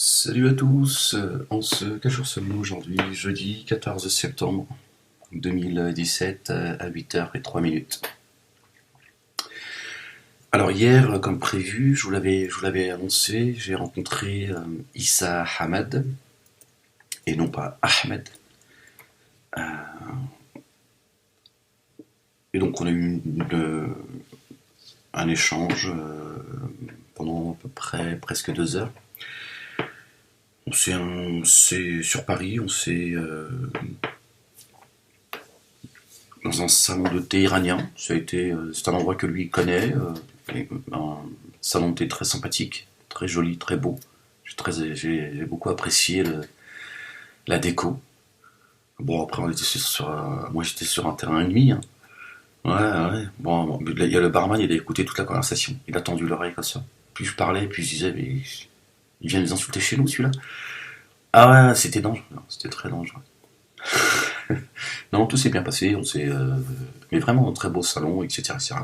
Salut à tous, quel jour sommes-nous aujourd'hui? Jeudi 14 septembre 2017 à 8h03. Alors hier, comme prévu, je vous l'avais annoncé, j'ai rencontré Issa Hamad, et non pas Ahmed. Euh, et donc on a eu un échange pendant à peu près presque 2 heures. On s'est sur Paris, on s'est dans un salon de thé iranien. C'est un endroit que lui connaît, un salon de thé très sympathique, très joli, très beau. J'ai beaucoup apprécié la déco. Bon, après, moi j'étais sur un terrain ennemi, hein. Ouais, ouais. Bon, il y a le barman, il a écouté toute la conversation. Il a tendu l'oreille comme ça. Plus je parlais, plus je disais, mais il vient nous insulter chez nous, celui-là. Ah ouais, c'était dangereux, c'était très dangereux. Non, tout s'est bien passé, mais vraiment un très beau salon, etc., etc.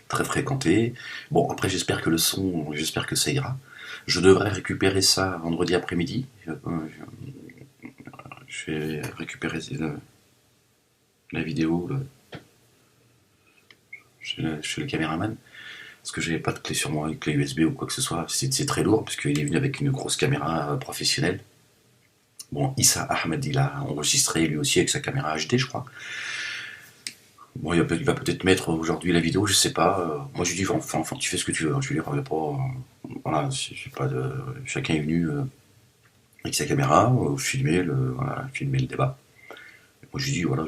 Très fréquenté. Bon, après, j'espère que ça ira. Je devrais récupérer ça vendredi après-midi. Je vais récupérer la vidéo chez le caméraman. Parce que j'avais pas de clé sur moi, une clé USB ou quoi que ce soit. C'est très lourd, parce qu'il est venu avec une grosse caméra professionnelle. Bon, Issa Ahmed, il a enregistré lui aussi avec sa caméra HD, je crois. Bon, il va peut-être mettre aujourd'hui la vidéo, je sais pas. Moi, je lui dis, enfin, tu fais ce que tu veux, hein. Je lui dis, il y a pas, voilà, j'ai pas de, chacun est venu avec sa caméra, filmer le débat. Et moi, je lui dis, voilà,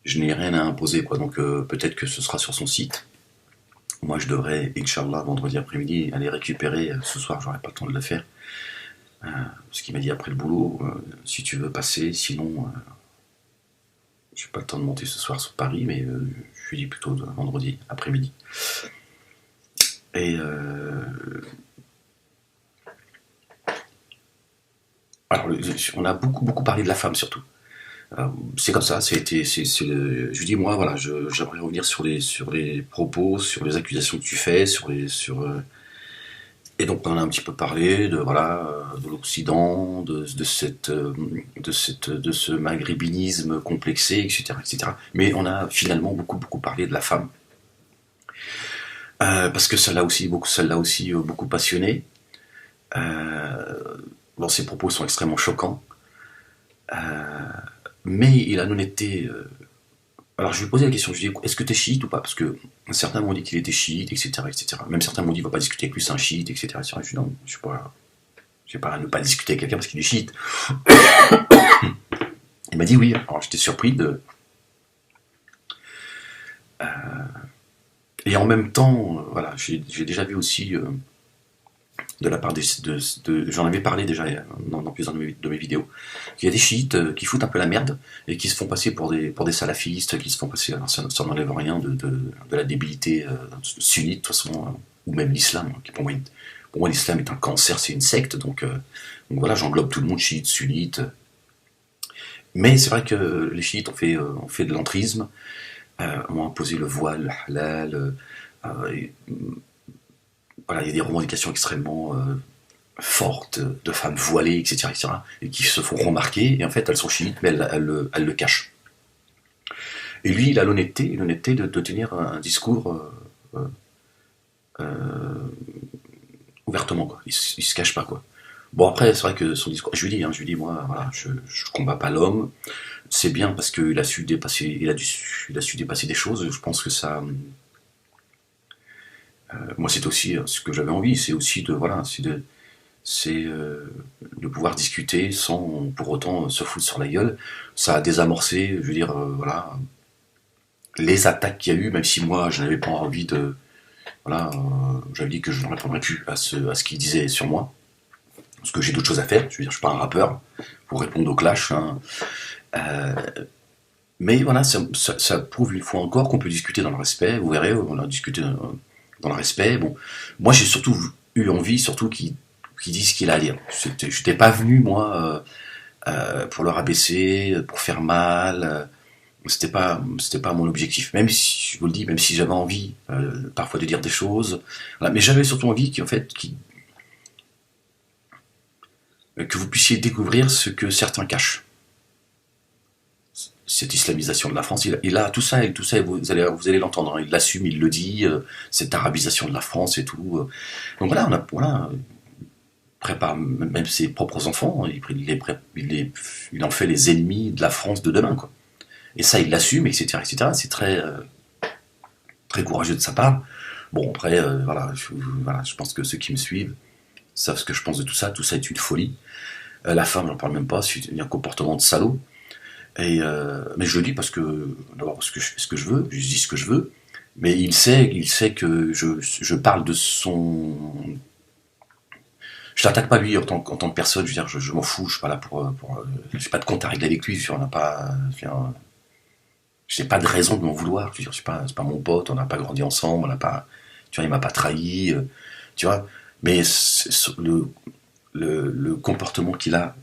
je n'ai rien à imposer, quoi. Donc, peut-être que ce sera sur son site. Moi, je devrais, Inch'Allah, vendredi après-midi, aller récupérer. Ce soir, j'aurai pas le temps de le faire. Ce qu'il m'a dit après le boulot, si tu veux passer, sinon, j'ai pas le temps de monter ce soir sur Paris, mais je lui dis plutôt vendredi après-midi. Et alors, on a beaucoup parlé de la femme surtout. C'est comme ça, je lui dis moi voilà, j'aimerais revenir sur les propos, sur les accusations que tu fais, et donc on en a un petit peu parlé de voilà de l'Occident, de ce maghrébinisme complexé, etc., etc. Mais on a finalement beaucoup parlé de la femme. Parce que ça l'a aussi beaucoup passionné. Bon, ses propos sont extrêmement choquants, mais il a l'honnêteté. Alors je lui ai posé la question, je lui ai dit, est-ce que t'es chiite ou pas? Parce que certains m'ont dit qu'il était chiite, etc., etc. Même certains m'ont dit, va pas discuter avec lui, c'est un chiite, etc., etc. Je lui ai dit, non, je sais pas à ne pas discuter avec quelqu'un parce qu'il est chiite. Il m'a dit oui. Alors j'étais surpris de. Et en même temps, voilà, j'ai déjà vu aussi de la part j'en avais parlé déjà dans plusieurs de mes vidéos, qu'il y a des chiites qui foutent un peu la merde et qui se font passer pour des salafistes, qui se font passer, alors ça n'enlève rien de la débilité sunnite de toute façon, ou même l'islam, qui pour moi l'islam est un cancer, c'est une secte, donc voilà, j'englobe tout le monde, chiite, sunnite. Mais c'est vrai que les chiites ont fait de l'entrisme, ont imposé le voile, le halal, et, voilà, il y a des revendications extrêmement fortes de femmes voilées, etc., etc., et qui se font remarquer, et en fait elles sont chiites, mais elles le cachent. Et lui, il a l'honnêteté de tenir un discours ouvertement, quoi. Il se cache pas, quoi. Bon, après, c'est vrai que son discours, je lui dis, moi, voilà, je combats pas l'homme, c'est bien parce qu'il a su dépasser, il a su dépasser des choses, je pense que ça. Moi, c'est aussi ce que j'avais envie, c'est aussi voilà, de pouvoir discuter sans pour autant se foutre sur la gueule. Ça a désamorcé, je veux dire, voilà, les attaques qu'il y a eu, même si moi, je n'avais pas envie de, voilà, j'avais dit que je ne répondrais plus à ce qu'il disait sur moi, parce que j'ai d'autres choses à faire. Je veux dire, je suis pas un rappeur pour répondre au clash, hein. Euh, mais voilà, ça prouve une fois encore qu'on peut discuter dans le respect. Vous verrez, on a discuté dans le respect. Bon, moi j'ai surtout eu envie, surtout qu'il dise ce qu'il a à dire. Je n'étais pas venu moi pour le rabaisser, pour faire mal. c'était pas mon objectif. Même si, je vous le dis, même si j'avais envie parfois de dire des choses, voilà, mais j'avais surtout envie qu'en fait, que vous puissiez découvrir ce que certains cachent. Cette islamisation de la France, il a tout ça, et tout ça, vous allez l'entendre, hein, il l'assume, il le dit, cette arabisation de la France et tout. Donc voilà, prépare même ses propres enfants, il en fait les ennemis de la France de demain, quoi. Et ça, il l'assume, etc., etc. C'est très, très courageux de sa part. Bon, après, voilà, je pense que ceux qui me suivent savent ce que je pense de tout ça. Tout ça est une folie. La femme, j'en parle même pas, c'est un comportement de salaud. Mais je le dis d'abord parce que je fais ce que je veux, je dis ce que je veux, mais il sait que je parle de son. Je l'attaque pas lui en tant que personne, je veux dire, je m'en fous, je suis pas là j'ai pas de compte à régler avec lui, on n'a pas. J'ai pas de raison de m'en vouloir, je veux dire, c'est pas mon pote, on n'a pas grandi ensemble, on n'a pas. Tu vois, il m'a pas trahi, tu vois, mais le comportement qu'il a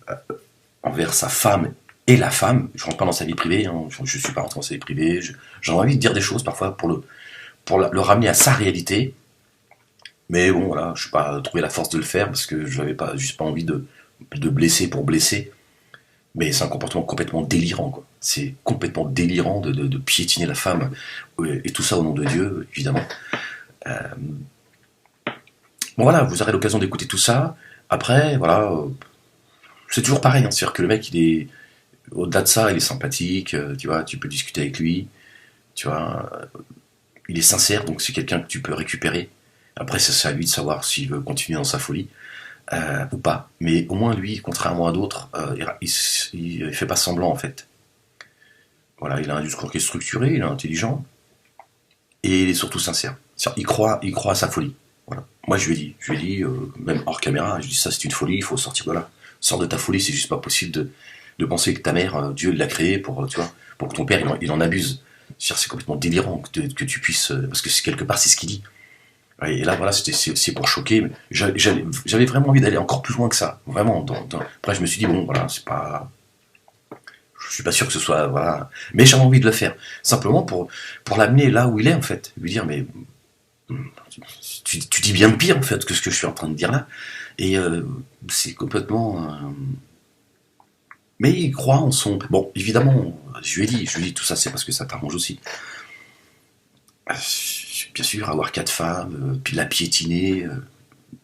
envers sa femme et la femme, je rentre pas dans sa vie privée, hein, je suis pas rentré dans sa vie privée, j'ai envie de dire des choses parfois pour le ramener à sa réalité, mais bon voilà, je suis pas trouvé la force de le faire parce que je n'avais pas juste pas envie de blesser pour blesser, mais c'est un comportement complètement délirant, quoi. C'est complètement délirant de piétiner la femme, et tout ça au nom de Dieu, évidemment. Euh, bon voilà, vous aurez l'occasion d'écouter tout ça. Après, voilà, c'est toujours pareil, hein, c'est-à-dire que le mec, il est au-delà de ça, il est sympathique, tu vois, tu peux discuter avec lui, tu vois, il est sincère, donc c'est quelqu'un que tu peux récupérer. Après, c'est à lui de savoir s'il veut continuer dans sa folie ou pas. Mais au moins, lui, contrairement à d'autres, il fait pas semblant, en fait. Voilà, il a un discours qui est structuré, il est intelligent, et il est surtout sincère. Il croit à sa folie. Voilà. Moi, je lui ai dit, même hors caméra, je lui ai dit, ça c'est une folie, il faut sortir de là. Sors de ta folie, c'est juste pas possible de penser que ta mère, Dieu l'a créée tu vois, pour que ton père, il en abuse. C'est complètement délirant que tu puisses, parce que quelque part, c'est ce qu'il dit. Ouais, et là, voilà, c'est pour choquer. Mais j'avais vraiment envie d'aller encore plus loin que ça. Vraiment. Après, je me suis dit, bon, voilà, c'est pas. Je suis pas sûr que ce soit. Voilà. Mais j'avais envie de le faire. Simplement pour l'amener là où il est, en fait. Lui dire, mais. Tu dis bien pire, en fait, que ce que je suis en train de dire là. Et c'est complètement. Mais il croit en son. Bon, évidemment, je lui ai dit, tout ça, c'est parce que ça t'arrange aussi. Bien sûr, avoir 4 femmes, puis la piétiner,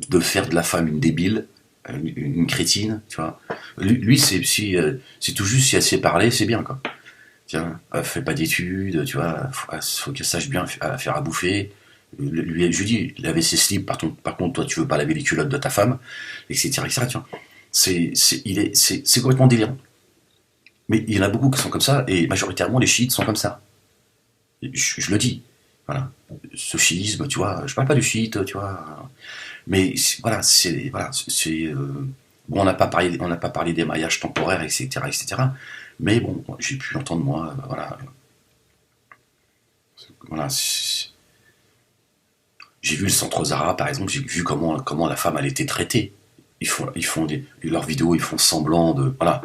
de faire de la femme une débile, une crétine, tu vois. Lui c'est tout juste si elle sait parler, c'est bien, quoi. Tiens, fait pas d'études, tu vois, faut qu'elle sache bien faire à bouffer. Je lui dis, laver ses slips, par contre, toi, tu veux pas laver les culottes de ta femme, etc., etc., tu vois. C'est complètement délirant. Mais il y en a beaucoup qui sont comme ça, et majoritairement, les chiites sont comme ça. Je le dis. Voilà. Ce chiisme, tu vois, je parle pas du chiite, tu vois. Mais voilà, bon, on n'a pas parlé des mariages temporaires, etc., etc. Mais bon, j'ai pu entendre moi, voilà. J'ai vu le centre Zara, par exemple, j'ai vu comment la femme elle était traitée. Ils font leurs vidéos, ils font semblant de, voilà.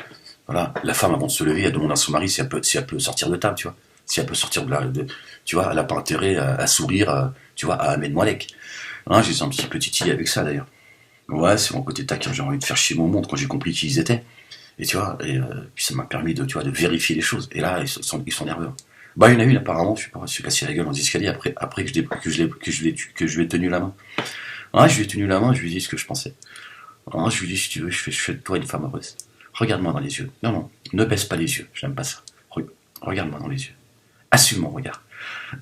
La femme avant de se lever, elle demande à son mari si elle peut sortir de table, tu vois. Si elle peut sortir tu vois, elle n'a pas intérêt à sourire, tu vois, à Ahmed Moalek. Hein, j'ai un petit titiller avec ça d'ailleurs. Ouais, c'est mon côté taquin, j'ai envie de faire chier mon monde quand j'ai compris qui ils étaient. Et tu vois, puis ça m'a permis tu vois, de vérifier les choses. Et là, ils sont nerveux. Bah, il y en a une apparemment, je sais pas, je suis cassé la gueule dans les escaliers après que je lui ai tenu la main. Ouais, je lui ai tenu la main, je lui ai dit ce que je pensais. Ouais, je lui ai dit, si tu veux, je fais de toi une femme heureuse. Regarde-moi dans les yeux. Non, non, ne baisse pas les yeux, j'aime pas ça. Regarde-moi dans les yeux. Assume mon regard.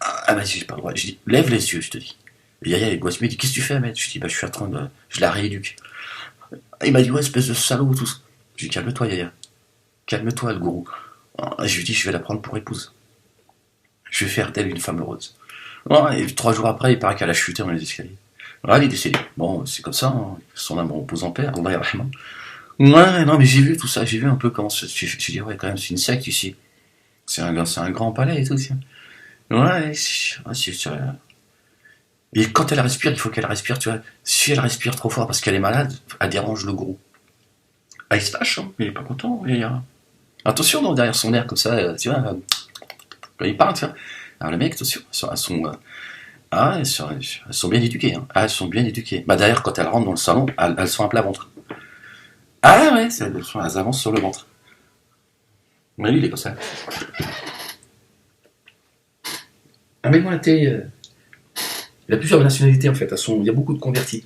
Ah, vas-y, j'ai pas le droit. Je dis, lève les yeux, je te dis. Et Yaya, il me dit, qu'est-ce que tu fais, Ahmed? Je dis, bah, je suis en train de. Je la rééduque. Il m'a dit, ouais, espèce de salaud, tout ça. Je dis, calme-toi, Yaya. Calme-toi, le gourou. Je lui dis, je vais la prendre pour épouse. Je vais faire d'elle une femme heureuse. Ouais, et 3 jours après, il paraît qu'elle a chuté dans les escaliers. Ouais, elle est décédée. Bon, c'est comme ça, hein. Son âme repose en paix, Allah yarhamah. Ouais, non, mais j'ai vu tout ça, j'ai vu un peu comment. Je dis, ouais, quand même, c'est une secte ici. C'est un grand palais et tout, tiens. Ouais, et quand elle respire, il faut qu'elle respire, tu vois. Si elle respire trop fort parce qu'elle est malade, elle dérange le gourou. Ah, il se fâche, hein. Il est pas content. Attention, non, derrière son air comme ça, tu vois. quand il parle, tu vois. Alors le mec, attention, ah, elles sont bien éduquées, hein. Ah, elles sont bien éduquées. Bah d'ailleurs, quand elles rentrent dans le salon, elles sont à plat ventre. Ah ouais, elles avancent sur le ventre. Mais lui, il est comme ça. Ah mais moi, il a plusieurs nationalités en fait. Il y a beaucoup de convertis.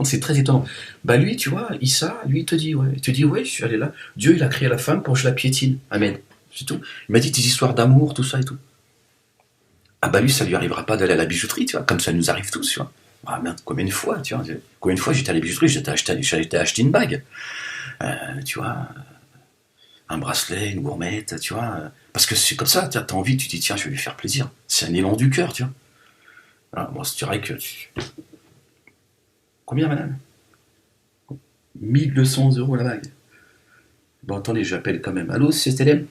C'est très étonnant. Bah lui, tu vois, Issa, lui, il te dit, ouais, je suis allé là. Dieu, il a créé la femme pour que je la piétine. Amen. C'est tout. Il m'a dit tes histoires d'amour, tout ça et tout. Ah bah lui, ça lui arrivera pas d'aller à la bijouterie, tu vois, comme ça nous arrive tous, tu vois. Ah merde, combien de fois, tu vois, combien de fois j'étais à la bijouterie, j'étais acheté une bague, tu vois, un bracelet, une gourmette, tu vois, parce que c'est comme ça, t'as envie, tu te dis tiens, je vais lui faire plaisir. C'est un élan du cœur, tu vois. Alors, bon, c'est vrai que combien, madame? 1 200 € la bague. Bon, attendez, j'appelle quand même. Allô, c'est Télém?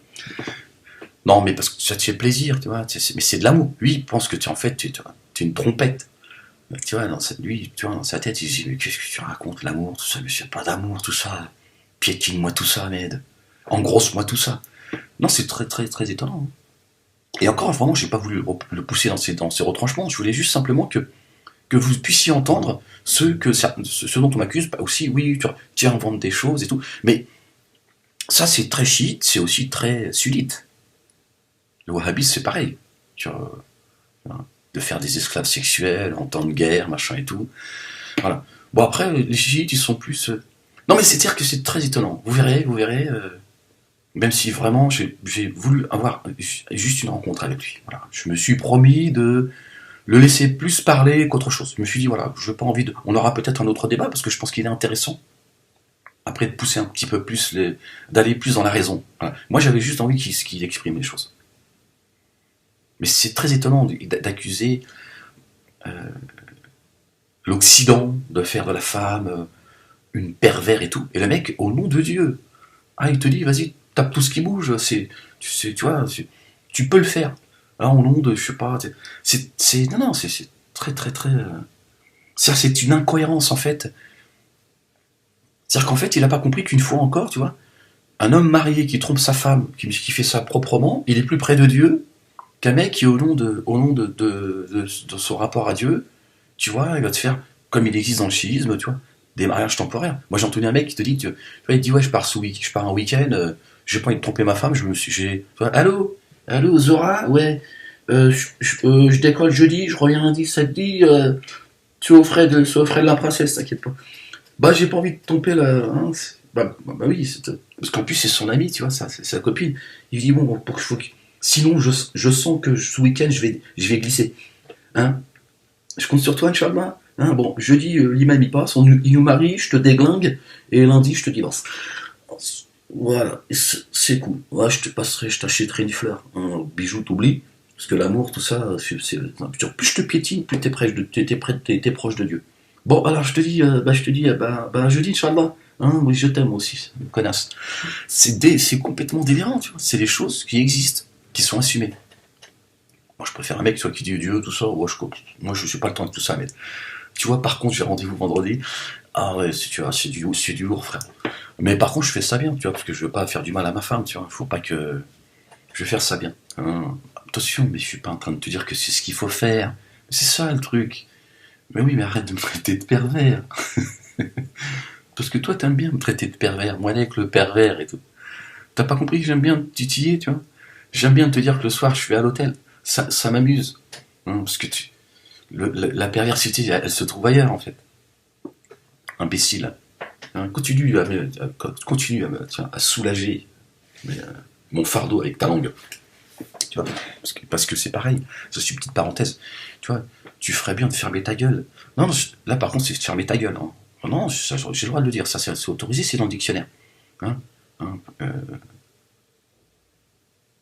Non, mais parce que ça te fait plaisir, tu vois. Mais c'est de l'amour. Lui, il pense que en fait, tu es une trompette. Tu vois, lui, tu vois, dans sa tête, il se dit mais qu'est-ce que tu racontes, l'amour, tout ça, mais c'est pas d'amour, tout ça. Piétine-moi tout ça, Med. Engrosse-moi tout ça. Non, c'est très, très, très étonnant. Et encore, vraiment, j'ai pas voulu le pousser dans ses retranchements. Je voulais juste simplement que vous puissiez entendre ce dont on m'accuse. Bah aussi, oui, tu inventes des choses et tout. Mais ça, c'est très chiite, c'est aussi très sunnite. Le wahhabisme, c'est pareil. Tu vois, hein, de faire des esclaves sexuels en temps de guerre, machin et tout. Voilà. Bon, après, les chiites, ils sont plus. Non, mais c'est-à-dire que c'est très étonnant. Vous verrez, même si vraiment j'ai voulu avoir juste une rencontre avec lui. Voilà. Je me suis promis de le laisser plus parler qu'autre chose. Je me suis dit, voilà, je n'ai pas envie de. On aura peut-être un autre débat parce que je pense qu'il est intéressant. Après, de pousser un petit peu plus, d'aller plus dans la raison. Voilà. Moi, j'avais juste envie qu'il exprime les choses. Mais c'est très étonnant d'accuser l'Occident de faire de la femme une pervers et tout. Et le mec, au nom de Dieu, ah, il te dit, vas-y, tape tout ce qui bouge. Tu vois, tu peux le faire. Là, au nom de, je sais pas, non, c'est très, très, très. C'est une incohérence en fait. C'est-à-dire qu'en fait, il n'a pas compris qu'une fois encore, tu vois, un homme marié qui trompe sa femme, qui fait ça proprement, il est plus près de Dieu qu'un mec qui, au nom de son rapport à Dieu, tu vois, il va te faire, comme il existe dans le chiisme, tu vois, des mariages temporaires. Moi, j'ai entendu un mec qui te dit, tu vois, il dit, ouais, je pars un week-end, j'ai pas envie de tromper ma femme, allô, allô, Zora, ouais, je décolle jeudi, je reviens lundi, ça te dit, tu es aux frais de la princesse, t'inquiète pas. Bah, j'ai pas envie de tromper la, hein, bah oui, parce qu'en plus, c'est son ami, tu vois, ça, c'est sa copine. Il dit, bon, sinon, je sens que ce week-end, je vais glisser. Hein, je compte sur toi, Inch'Allah. Hein, bon, jeudi, l'imam y passe, il nous marie, je te déglingue, et lundi, je te divorce. Voilà, c'est cool. Ouais, je t'achèterai une fleur. Un bijou, t'oublies. Parce que l'amour, tout ça, plus je te piétine, plus t'es proche de Dieu. Bon, alors je te dis, jeudi, Inch'Allah. Hein, oui, je t'aime aussi, connasse. C'est complètement délirant, tu vois. C'est des choses qui existent, qui sont assumées. Moi, je préfère un mec qui dit Dieu, tout ça. Moi, je suis pas le temps de tout ça, mais tu vois, par contre, j'ai rendez-vous vendredi. Ah ouais, c'est du lourd, frère. Mais par contre, je fais ça bien, tu vois, parce que je veux pas faire du mal à ma femme, tu vois. Faut pas que. Je vais faire ça bien. Hein. Attention, mais je suis pas en train de te dire que c'est ce qu'il faut faire. C'est ça le truc. Mais oui, mais arrête de me traiter de pervers. Parce que toi, t'aimes bien me traiter de pervers. Moi, avec le pervers et tout. T'as pas compris que j'aime bien te titiller, tu vois. J'aime bien te dire que le soir, je suis à l'hôtel. Ça m'amuse. Hein, parce que la perversité, elle se trouve ailleurs, en fait. Imbécile. Hein, continue à soulager mon fardeau avec ta langue. Tu vois, parce que c'est pareil. C'est une petite parenthèse. Tu vois, tu ferais bien de fermer ta gueule. Non, là, par contre, c'est de fermer ta gueule. Hein. Non, ça, j'ai le droit de le dire. Ça, c'est autorisé, c'est dans le dictionnaire. Hein, hein,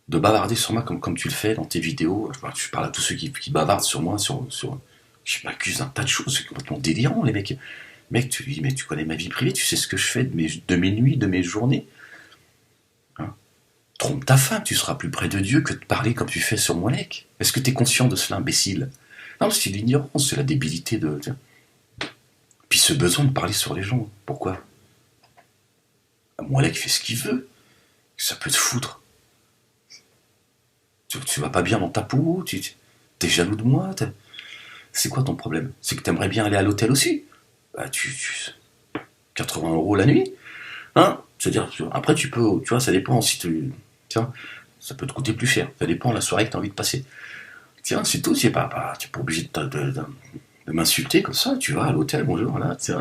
de bavarder sur moi comme tu le fais dans tes vidéos. Je parle à tous ceux qui bavardent sur moi, je m'accuse d'un tas de choses, c'est complètement délirant, les mecs. Mec, tu connais ma vie privée, tu sais ce que je fais de mes nuits, de mes journées. Hein, trompe ta femme, tu seras plus près de Dieu que de parler comme tu fais sur mon mec. Est-ce que tu es conscient de cela, imbécile? Non, c'est l'ignorance, c'est la débilité de. Puis ce besoin de parler sur les gens. Pourquoi? Mon mec fait ce qu'il veut. Ça peut te foutre. Tu vas pas bien dans ta peau, t'es jaloux de moi, c'est quoi ton problème? C'est que t'aimerais bien aller à l'hôtel aussi? Bah, 80 € la nuit, hein? C'est-à-dire, après, tu peux, tu vois, ça dépend si tiens, ça peut te coûter plus cher. Ça dépend de la soirée que tu as envie de passer. Tiens, c'est tout, c'est pas, tu n'es pas obligé de m'insulter comme ça. Tu vas à l'hôtel, bonjour, voilà, tu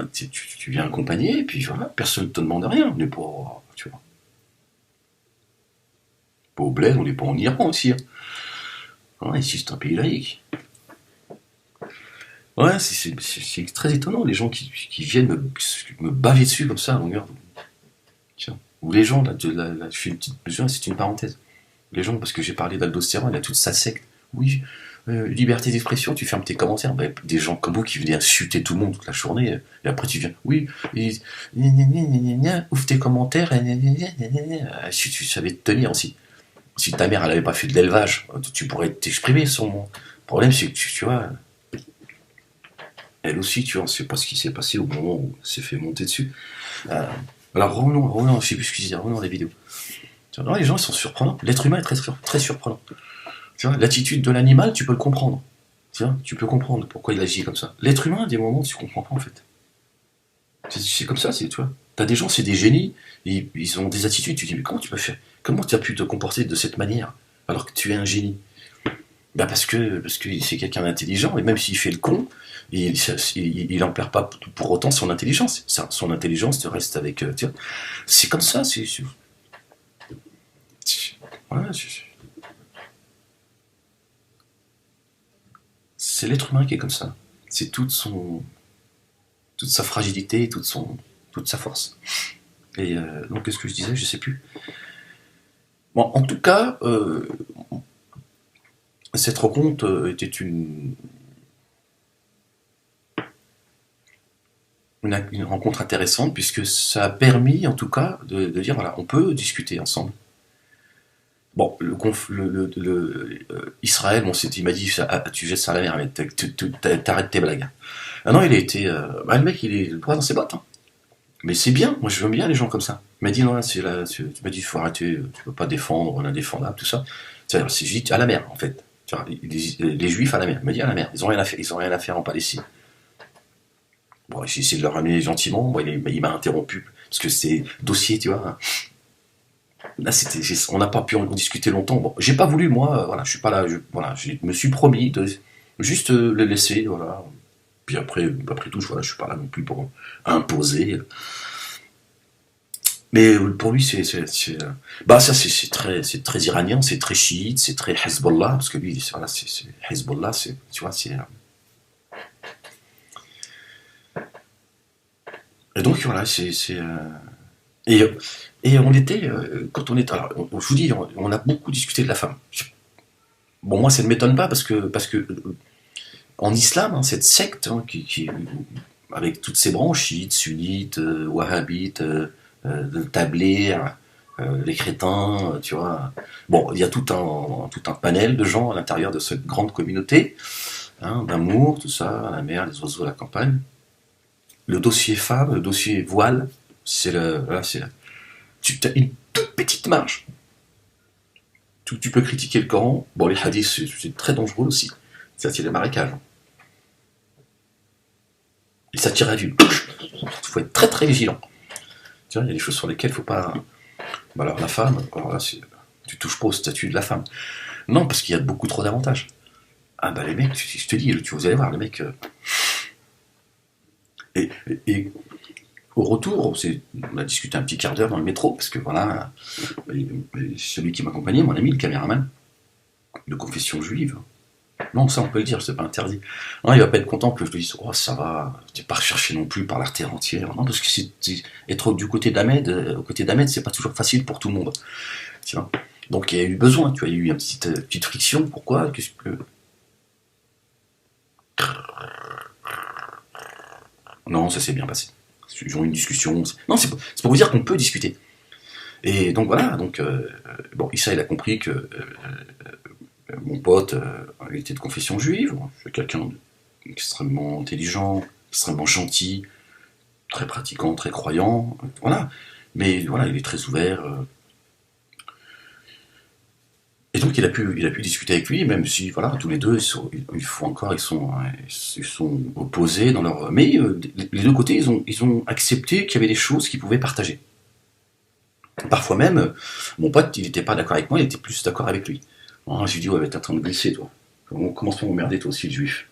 viens accompagner, et puis voilà, personne ne te demande rien. On n'est pas, tu vois, pas au bled, on n'est pas en Iran aussi. Hein. Ouais, ici, c'est un pays laïque. Ouais, c'est très étonnant, les gens qui viennent me baver dessus comme ça à longueur. Tiens. Ou les gens, là, je fais une petite mesure, c'est une parenthèse. Les gens, parce que j'ai parlé d'aldostérone, il y a toute sa secte. Oui, liberté d'expression, tu fermes tes commentaires. Ben, des gens comme vous qui venaient insulter tout le monde toute la journée, et après tu viens, oui, ouvre tes commentaires, si tu savais te tenir aussi. Si ta mère, elle avait pas fait de l'élevage, tu pourrais t'exprimer. Son problème, c'est que tu vois, elle aussi, tu vois, on sait pas ce qui s'est passé au moment où elle s'est fait monter dessus. Euh, alors revenons, je sais plus ce que je disais, revenons à la vidéo. Tu vois, non, les gens ils sont surprenants. L'être humain est très surprenant. Tu vois, l'attitude de l'animal, tu peux le comprendre. Tu vois, tu peux comprendre pourquoi il agit comme ça. L'être humain, à des moments, tu comprends pas en fait. C'est comme ça, tu vois. T'as des gens, c'est des génies, ils ont des attitudes, tu te dis, mais comment tu peux faire? Comment tu as pu te comporter de cette manière alors que tu es un génie? Bah parce que c'est quelqu'un d'intelligent, et même s'il fait le con, il en perd pas pour autant son intelligence. Son intelligence reste avec. Tu vois, c'est comme ça, voilà, c'est l'être humain qui est comme ça. C'est toute sa fragilité, toute sa force. Et donc, qu'est-ce que je disais? Je sais plus. Bon, en tout cas, cette rencontre était une rencontre intéressante puisque ça a permis, en tout cas, de dire voilà, on peut discuter ensemble. Bon, Israël, bon, il m'a dit tu jettes ça à la mer, mais t'arrêtes tes blagues. Ah non, il a été. Bah, le mec, il est droit dans ses bottes. Hein. Mais c'est bien, moi je veux bien les gens comme ça. Il m'a dit non, tu m'as dit il faut arrêter, tu peux pas défendre l'indéfendable, tout ça. C'est juste à la mer en fait. Tu vois, les juifs à la mer. Il m'a dit à la mer, ils ont rien à faire en Palestine. Bon, j'ai essayé de le ramener gentiment, bon, il m'a interrompu, parce que c'est dossier, tu vois. Là, on n'a pas pu en discuter longtemps. Bon, j'ai pas voulu, moi, voilà, je suis pas là, voilà, je me suis promis de juste le laisser, voilà. Puis après tout, voilà, je suis pas là non plus pour imposer. Mais pour lui, bah ça c'est très iranien, c'est très chiite, c'est très Hezbollah, parce que lui, voilà, c'est Hezbollah, tu vois, et donc voilà, et, et on était, quand on était, alors, je vous dis, on a beaucoup discuté de la femme. Bon, moi, ça ne m'étonne pas parce que en islam, hein, cette secte hein, avec toutes ses branches, chiites, sunnites, wahhabites, tablés, les crétins, tu vois. Bon, il y a tout un panel de gens à l'intérieur de cette grande communauté, hein, d'amour, tout ça, la mer, les oiseaux, la campagne. Le dossier femme, le dossier voile, voilà, tu as une toute petite marge. Tu peux critiquer le Coran. Bon, les hadiths, c'est très dangereux aussi. Ça tire les marécages. Et ça tire à vue. Il faut être très très vigilant. Tu vois, il y a des choses sur lesquelles il ne faut pas. Bah alors la femme, alors là, tu touches pas au statut de la femme. Non, parce qu'il y a beaucoup trop d'avantages. Ah bah les mecs, je te dis, vous allez voir, les mecs. Et, et au retour, on a discuté un petit quart d'heure dans le métro, parce que voilà, celui qui m'accompagnait, mon ami, le caméraman, de confession juive. Non, ça on peut le dire, c'est pas interdit. Non, il va pas être content que je lui dise, oh ça va, t'es pas recherché non plus par l'artère entière. Non, parce que être du côté d'Ahmed, au côté d'Ahmed, c'est pas toujours facile pour tout le monde. Tu vois. Donc il y a eu besoin, tu vois, il y a eu une petite friction. Pourquoi? Qu'est-ce que. Non, ça s'est bien passé. Ils ont eu une discussion. Non, c'est pour vous dire qu'on peut discuter. Et donc voilà, bon, Issa il a compris que mon pote il était de confession juive, c'est quelqu'un d'extrêmement intelligent, extrêmement gentil, très pratiquant, très croyant, voilà. Mais voilà, il est très ouvert. Et donc il a pu discuter avec lui, même si voilà, tous les deux, ils font encore, ils sont opposés dans leur. Mais les deux côtés, ils ont accepté qu'il y avait des choses qu'ils pouvaient partager. Parfois même, mon pote, il n'était pas d'accord avec moi, il était plus d'accord avec lui. Alors, je lui dis, ouais, t'es en train de glisser, toi. On commence pas à m'emmerder, toi aussi, le juif.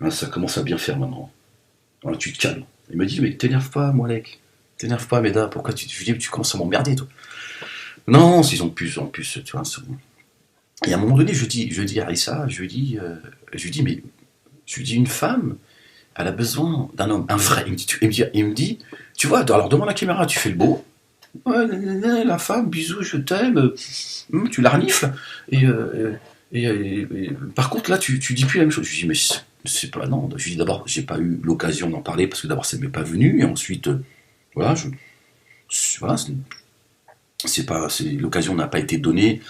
Hein, ça commence à bien faire maintenant. Alors, tu te calmes. Il me dit, mais t'énerve pas, Moalek. T'énerve pas, Meda, pourquoi tu. Je lui dis, tu commences à m'emmerder, toi. Non, s'ils ont plus, en plus, tu vois. Et à un moment donné, je dis à Arissa, je lui dis, mais. Je lui dis, une femme, elle a besoin d'un homme, un vrai. Il me dit, tu vois, alors devant la caméra, tu fais le beau. Ouais, la femme, bisous, je t'aime, tu la renifles. Et, par contre, là, tu dis plus la même chose. Je lui dis, mais c'est pas, non. Je lui dis d'abord, j'ai pas eu l'occasion d'en parler parce que d'abord, ça ne m'est pas venu. Et ensuite, voilà, voilà, c'est pas, l'occasion n'a pas été donnée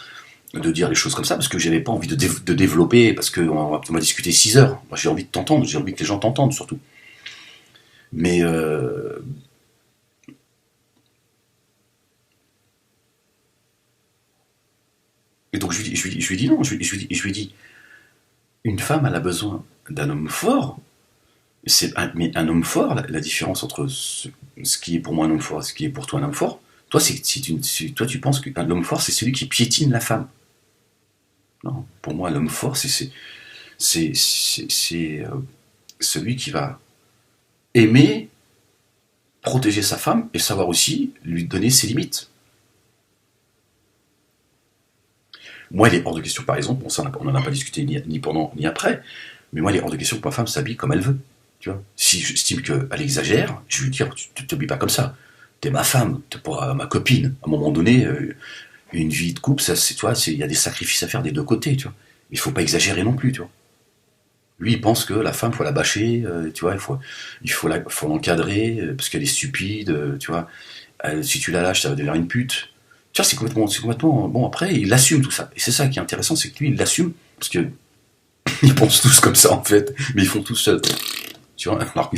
de dire les choses comme ça parce que j'avais pas envie de développer parce qu'on m'a discuté 6 heures. Moi, j'ai envie de t'entendre, j'ai envie que les gens t'entendent surtout. Mais, et donc je lui dis non, je lui dis, une femme, elle a besoin d'un homme fort. Mais un homme fort, la différence entre ce qui est pour moi un homme fort et ce qui est pour toi un homme fort, toi, toi tu penses qu'un homme fort, c'est celui qui piétine la femme. Non, pour moi, l'homme fort, celui qui va aimer, protéger sa femme et savoir aussi lui donner ses limites. Moi, il est hors de question, par exemple, bon, ça, on n'en a pas discuté ni pendant ni après, mais moi, il est hors de question que ma femme s'habille comme elle veut. Tu vois, si j'estime qu'elle exagère, je vais lui dire, tu t'habilles pas comme ça. T'es ma femme, t'es pas ma copine. À un moment donné, une vie de couple, ça, tu vois, il y a des sacrifices à faire des deux côtés, tu vois. Il faut pas exagérer non plus, tu vois. Lui, il pense que la femme, faut la bâcher, tu vois, faut l'encadrer, parce qu'elle est stupide, tu vois. Si tu la lâches, ça va devenir une pute. Tu vois, c'est complètement, bon, après, il assume tout ça. Et c'est ça qui est intéressant, c'est que lui, il l'assume, parce que ils pensent tous comme ça, en fait, mais ils font tous, tu vois, alors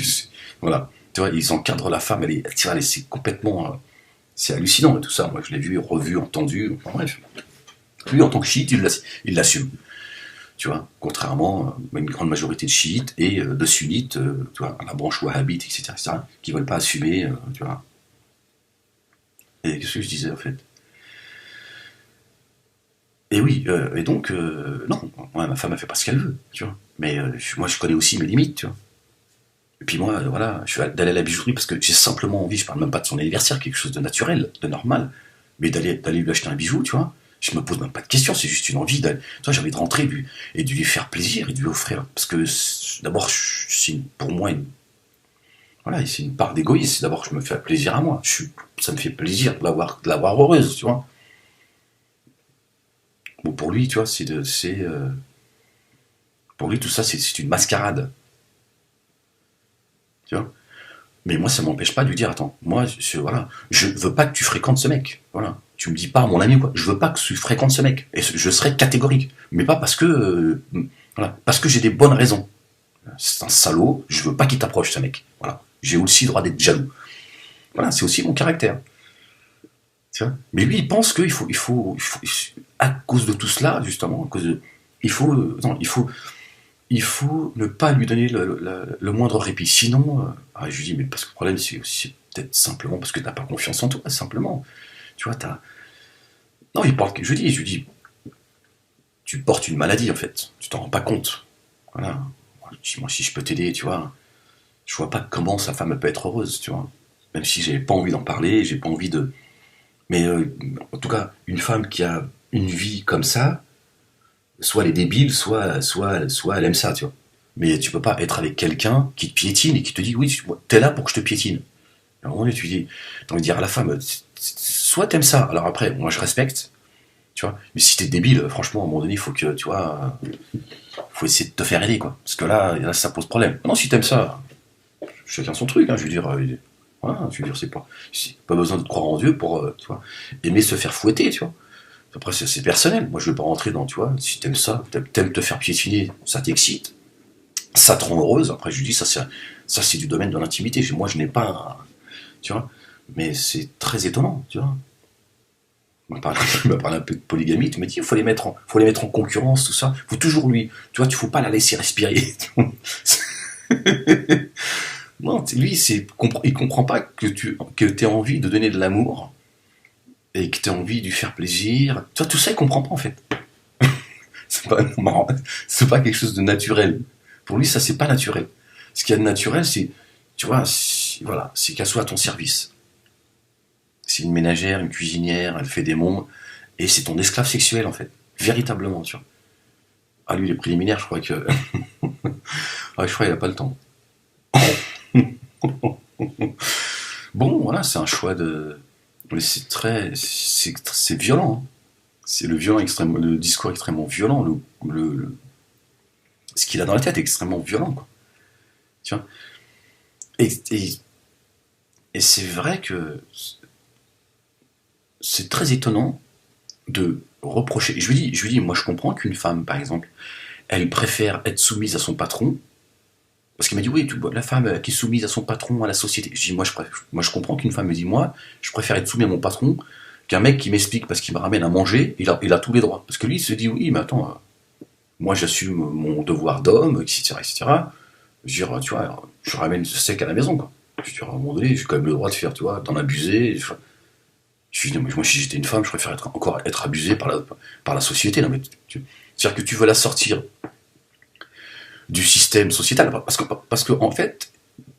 voilà. Tu vois, ils encadrent la femme, tu vois, c'est complètement, c'est hallucinant, tout ça. Moi, je l'ai vu, revu, entendu, enfin, bref. Lui, en tant que chiite, il l'assume. Tu vois, contrairement à une grande majorité de chiites et de sunnites, tu vois, la branche wahhabite, etc., qui ne veulent pas assumer, tu vois. Et qu'est-ce que je disais, en fait? Et oui, et donc, non, moi, ma femme, elle fait pas ce qu'elle veut, tu vois. Mais moi, je connais aussi mes limites, tu vois. Et puis moi, voilà, je suis d'aller à la bijouterie parce que j'ai simplement envie, je parle même pas de son anniversaire, quelque chose de naturel, de normal, mais d'aller lui acheter un bijou, tu vois. Je me pose même pas de questions, c'est juste une envie d'aller. Tu vois, j'ai envie de rentrer et de lui faire plaisir et de lui offrir. Parce que d'abord, pour moi, voilà, c'est une part d'égoïsme. D'abord, je me fais plaisir à moi. Ça me fait plaisir de l'avoir heureuse, tu vois. Bon, pour lui, tu vois, pour lui, tout ça, c'est une mascarade, tu vois. Mais moi, ça m'empêche pas de lui dire, attends, moi, voilà, je veux pas que tu fréquentes ce mec. Voilà. Tu me dis pas, mon ami, quoi. Je veux pas que tu fréquentes ce mec. Et je serai catégorique. Mais pas parce que, voilà, parce que j'ai des bonnes raisons. C'est un salaud, je veux pas qu'il t'approche, ce mec. Voilà. J'ai aussi le droit d'être jaloux. Voilà, c'est aussi mon caractère. Tu vois. Mais lui, il pense à cause de tout cela, justement, à cause de, non, il faut ne pas lui donner le moindre répit. Sinon, je lui dis, mais parce que le problème, c'est peut-être simplement parce que t'as pas confiance en toi, simplement. Tu vois, non, je lui dis, tu portes une maladie, en fait. Tu t'en rends pas compte. Voilà. Moi, si je peux t'aider, tu vois, je vois pas comment sa femme peut être heureuse, tu vois. Même si j'ai pas envie d'en parler, j'ai pas envie de. Mais en tout cas, une femme qui a une vie comme ça, soit elle est débile, soit elle aime ça, tu vois. Mais tu peux pas être avec quelqu'un qui te piétine et qui te dit oui, t'es là pour que je te piétine. À un moment donné, tu dis, t'as envie de dire à la femme, soit t'aimes ça, alors après, moi je respecte, tu vois. Mais si t'es débile, franchement, à un moment donné, il faut que, tu vois, faut essayer de te faire aider, quoi. Parce que là ça pose problème. Non, si t'aimes ça, chacun son truc, hein, je veux dire. Voilà, je veux dire, c'est pas besoin de croire en Dieu pour, tu vois, aimer se faire fouetter, tu vois. Après, c'est personnel. Moi, je veux pas rentrer dans, tu vois, si t'aimes ça, t'aimes te faire piétiner, ça t'excite, ça te rend heureuse. Après, je lui dis, ça c'est du domaine de l'intimité. Moi, je n'ai pas, tu vois, mais c'est très étonnant, tu vois. il m'a parlé un peu de polygamie, tu m'as dit, faut les mettre en concurrence, tout ça. Faut toujours lui, tu vois, tu faut pas la laisser respirer. Non, lui, il comprend pas que tu aies envie de donner de l'amour et que tu as envie de lui faire plaisir. Tu vois, tout ça, il comprend pas en fait. C'est pas marrant. C'est pas quelque chose de naturel. Pour lui, ça, c'est pas naturel. Ce qu'il y a de naturel, c'est, tu vois, voilà, c'est qu'elle soit à ton service. C'est une ménagère, une cuisinière, elle fait des mômes, et c'est ton esclave sexuel en fait, véritablement, tu vois. Ah lui, les préliminaires, je crois que, ah, je crois qu'il a pas le temps. Bon, voilà, c'est un choix de, mais c'est violent. Hein. C'est le discours extrêmement violent, ce qu'il a dans la tête est extrêmement violent, quoi. Tu vois. Et, et, et c'est vrai que c'est très étonnant de reprocher. Je lui dis, moi je comprends qu'une femme, par exemple, elle préfère être soumise à son patron, parce qu'il m'a dit, oui, la femme qui est soumise à son patron, à la société. Je dis, moi je comprends qu'une femme me dit, moi, je préfère être soumis à mon patron qu'un mec qui m'explique parce qu'il me ramène à manger, il a tous les droits. Parce que lui, il se dit, oui, mais attends, moi j'assume mon devoir d'homme, etc., etc. Je veux dire, tu vois, je ramène ce steak à la maison, quoi. Je veux dire, à un moment donné, j'ai quand même le droit de faire, tu vois, d'en abuser. Je dis, non, mais moi, si j'étais une femme, je préfère encore être abusé par la société. Non, mais c'est-à-dire que tu veux la sortir du système sociétal. Parce que en fait,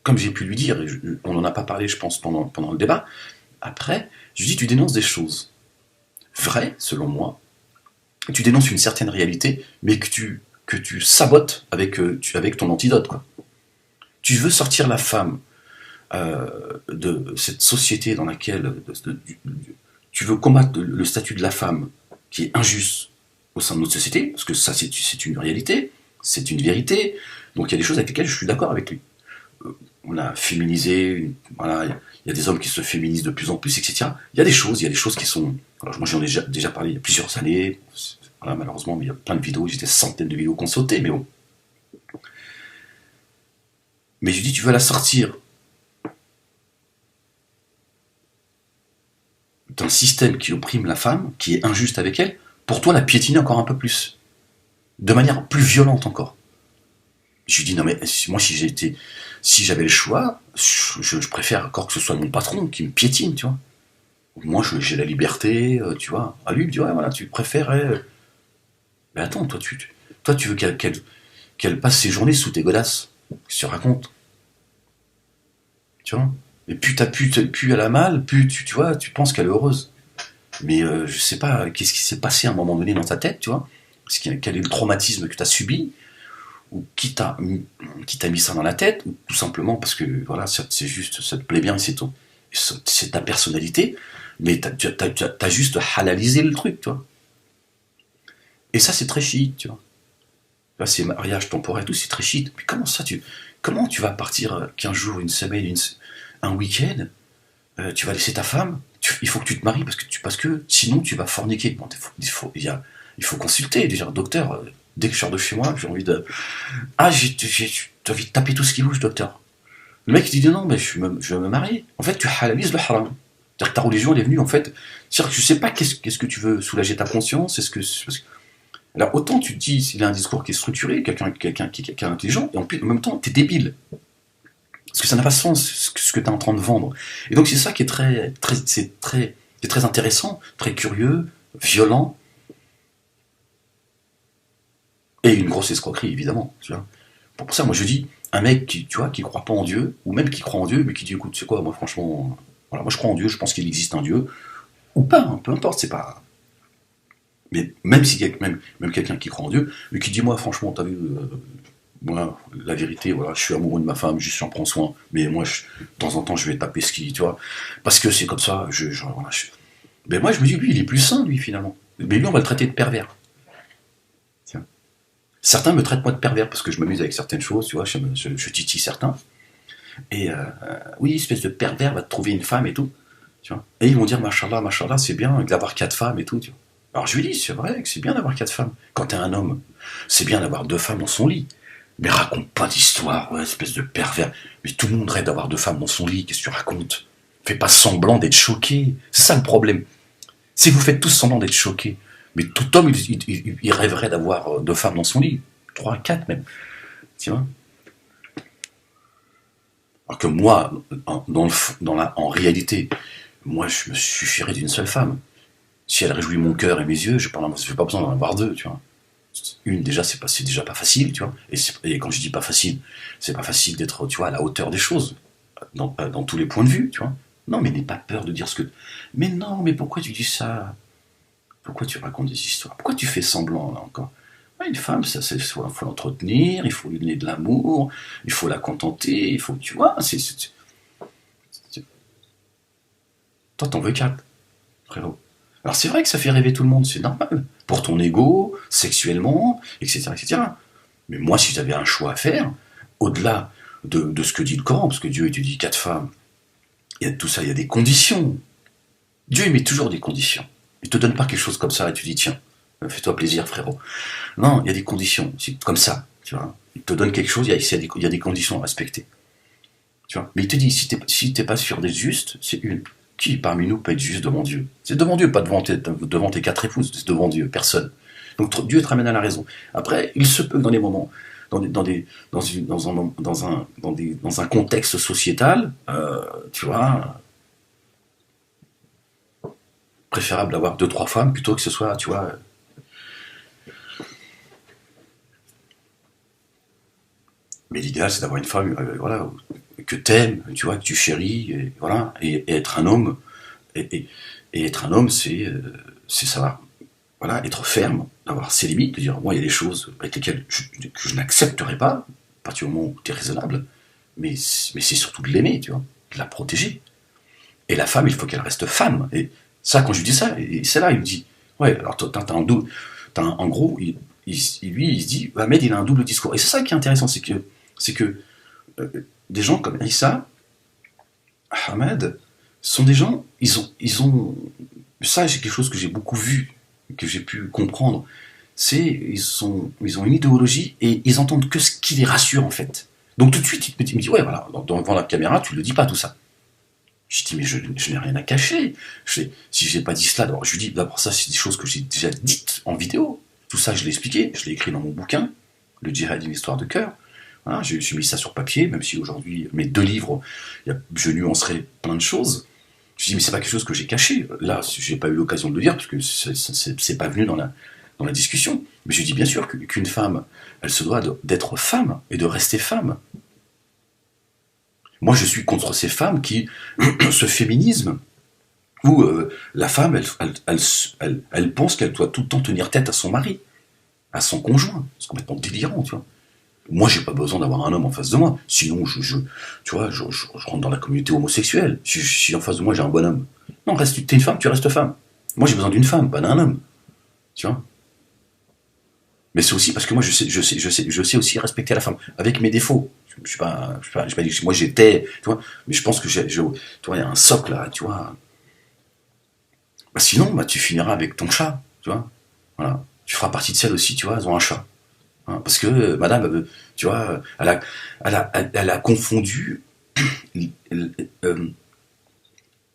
comme j'ai pu lui dire, et on n'en a pas parlé, je pense, pendant le débat, après, je lui dis, tu dénonces des choses vraies, selon moi, tu dénonces une certaine réalité, mais que tu sabotes avec ton antidote, quoi. Tu veux sortir la femme de cette société dans laquelle tu veux combattre le statut de la femme qui est injuste au sein de notre société, parce que ça c'est une réalité, c'est une vérité, donc il y a des choses avec lesquelles je suis d'accord avec lui. On a féminisé, voilà, il y a des hommes qui se féminisent de plus en plus, etc. Il y a des choses qui sont... Alors moi j'en ai déjà parlé il y a plusieurs années, voilà, malheureusement, mais il y a plein de vidéos, j'ai des centaines de vidéos qu'on sautait, mais bon. Mais je dis, tu veux la sortir d'un système qui opprime la femme, qui est injuste avec elle, pour toi la piétiner encore un peu plus, de manière plus violente encore. Je lui dis, non mais moi si j'avais le choix, je préfère encore que ce soit mon patron qui me piétine, tu vois. Moi j'ai la liberté, tu vois. À lui il me dit, ouais voilà, tu préférais... Mais attends, toi tu veux qu'elle passe ses journées sous tes godasses. Qu'est-ce que tu racontes? Tu vois. Et plus elle a mal, plus tu vois, tu penses qu'elle est heureuse. Mais je sais pas, qu'est-ce qui s'est passé à un moment donné dans ta tête, tu vois? Quel est le traumatisme que tu as subi? Ou qui t'a mis ça dans la tête? Ou tout simplement parce que, voilà, c'est juste, ça te plaît bien, c'est tout. C'est ta personnalité, mais t'as juste halalisé le truc, tu vois? Et ça, c'est très chiite, tu vois? Là, c'est mariage temporaire, tout, c'est très chiite. Mais comment tu vas partir 15 jours, une semaine, un week-end, tu vas laisser ta femme, il faut que tu te maries parce que sinon tu vas forniquer. Bon, il faut consulter, dire docteur, dès que je sors de chez moi, j'ai envie de... Ah, j'ai envie de taper tout ce qui bouge, docteur. Le mec il dit non, mais je veux me marier. En fait, tu halalises le haram. C'est-à-dire que ta religion, elle est venue, en fait. C'est-à-dire que je sais pas qu'est-ce que tu veux soulager ta conscience, alors autant tu te dis, il a un discours qui est structuré, quelqu'un qui est intelligent, et en même temps, t'es débile. Parce que ça n'a pas de sens, ce que tu es en train de vendre. Et donc c'est ça qui est très intéressant, très curieux, violent, et une grosse escroquerie, évidemment. Tu vois. Pour ça, moi je dis, un mec qui croit pas en Dieu, ou même qui croit en Dieu, mais qui dit, écoute, c'est quoi, moi franchement, voilà, moi je crois en Dieu, je pense qu'il existe un Dieu, ou pas, hein, peu importe, c'est pas... Mais même si même quelqu'un qui croit en Dieu, mais qui dit, moi franchement, t'as vu... moi, la vérité, voilà, je suis amoureux de ma femme, j'en prends soin, mais moi, de temps en temps, je vais taper ce qui, tu vois, parce que c'est comme ça, voilà, mais moi, je me dis, lui, il est plus sain, lui, finalement. Mais lui, on va le traiter de pervers. Tiens. Certains me traitent, moi, de pervers, parce que je m'amuse avec certaines choses, tu vois, je titille certains, et oui, espèce de pervers va te trouver une femme et tout, tu vois. Et ils vont dire, machallah, c'est bien d'avoir 4 femmes et tout, tu vois. Alors je lui dis, c'est vrai que c'est bien d'avoir 4 femmes. Quand t'es un homme, c'est bien d'avoir 2 femmes dans son lit. Mais raconte pas d'histoire, ouais, espèce de pervers. Mais tout le monde rêve d'avoir 2 femmes dans son lit, qu'est-ce que tu racontes? Fais pas semblant d'être choqué. C'est ça le problème. Si vous faites tous semblant d'être choqués, mais tout homme, il rêverait d'avoir 2 femmes dans son lit, 3, 4 même, tu vois. Alors que moi, en réalité, moi, je me suffirais d'une seule femme. Si elle réjouit mon cœur et mes yeux, je n'ai pas besoin d'en avoir 2, tu vois. Une, déjà, c'est déjà pas facile, tu vois. Et quand je dis pas facile, c'est pas facile d'être, tu vois, à la hauteur des choses, dans tous les points de vue, tu vois. Non, mais n'aie pas peur de dire ce que... Mais non, mais pourquoi tu dis ça? Pourquoi tu racontes des histoires? Pourquoi tu fais semblant, là, encore? Ouais, une femme, faut l'entretenir, il faut lui donner de l'amour, il faut la contenter, il faut, tu vois, toi, t'en veux 4, frérot. Alors c'est vrai que ça fait rêver tout le monde, c'est normal. Pour ton ego, sexuellement, etc., etc. Mais moi, si j'avais un choix à faire, au-delà de ce que dit le Coran, parce que Dieu, il te dit 4 femmes, il y a tout ça, il y a des conditions. Dieu, il met toujours des conditions. Il te donne pas quelque chose comme ça et tu dis, tiens, fais-toi plaisir, frérot. Non, il y a des conditions. C'est comme ça, tu vois. Il te donne quelque chose, il y a des conditions à respecter. Tu vois. Mais il te dit, si t'es pas sûr d'être juste, c'est une. Qui parmi nous peut être juste devant Dieu? C'est devant Dieu, pas devant tes 4 épouses, c'est devant Dieu, personne. Donc Dieu te ramène à la raison. Après, il se peut que dans des moments, dans un contexte sociétal, tu vois, préférable d'avoir 2, 3 femmes plutôt que ce soit, tu vois. Mais l'idéal, c'est d'avoir une femme, voilà, que t'aimes, tu vois, que tu chéris, et voilà, et être un homme, et, et- et être un homme, c'est savoir, voilà, être ferme, avoir ses limites, de dire, moi, il y a des choses avec lesquelles que je n'accepterai pas, à partir du moment où tu es raisonnable, mais c'est surtout de l'aimer, tu vois, de la protéger. Et la femme, il faut qu'elle reste femme. Et ça, quand je lui dis ça, et c'est là, il me dit, ouais, alors toi, t'as un double, en gros, lui, il se dit, Ahmed, il a un double discours. Et c'est ça qui est intéressant, c'est que des gens comme Issa, Ahmed, sont des gens, ça, c'est quelque chose que j'ai beaucoup vu, que j'ai pu comprendre. Ils ont une idéologie et ils entendent que ce qui les rassure en fait. Donc tout de suite, il me dit, ouais, voilà, devant la caméra, tu le dis pas tout ça. Je dis, mais je n'ai rien à cacher. Si je n'ai pas dit cela, d'abord, je lui dis, d'abord, ça, c'est des choses que j'ai déjà dites en vidéo. Tout ça, je l'ai expliqué, je l'ai écrit dans mon bouquin, Le djihad, une histoire de cœur. Voilà, j'ai mis ça sur papier, même si aujourd'hui, mes 2 livres, je nuancerai plein de choses. Je dis, mais c'est pas quelque chose que j'ai caché. Là, j'ai pas eu l'occasion de le dire, parce que c'est pas venu dans la discussion. Mais je dis bien sûr qu'une femme, elle se doit d'être femme et de rester femme. Moi, je suis contre ces femmes qui, ce féminisme, où la femme, elle pense qu'elle doit tout le temps tenir tête à son mari, à son conjoint. C'est complètement délirant, tu vois. Moi, j'ai pas besoin d'avoir un homme en face de moi. Sinon, tu vois, je rentre dans la communauté homosexuelle. Si en face de moi, j'ai un bonhomme. Non, t'es une femme, tu restes femme. Moi, j'ai besoin d'une femme, pas d'un homme. Tu vois. Mais c'est aussi parce que moi, je sais aussi respecter la femme, avec mes défauts. Je suis pas, je pas dit que moi j'étais, tu vois, mais je pense que tu vois, il y a un socle là, tu vois. Bah sinon, bah, tu finiras avec ton chat, tu vois. Voilà. Tu feras partie de celles aussi, tu vois, elles ont un chat. Hein, parce que madame, tu vois, elle a confondu euh,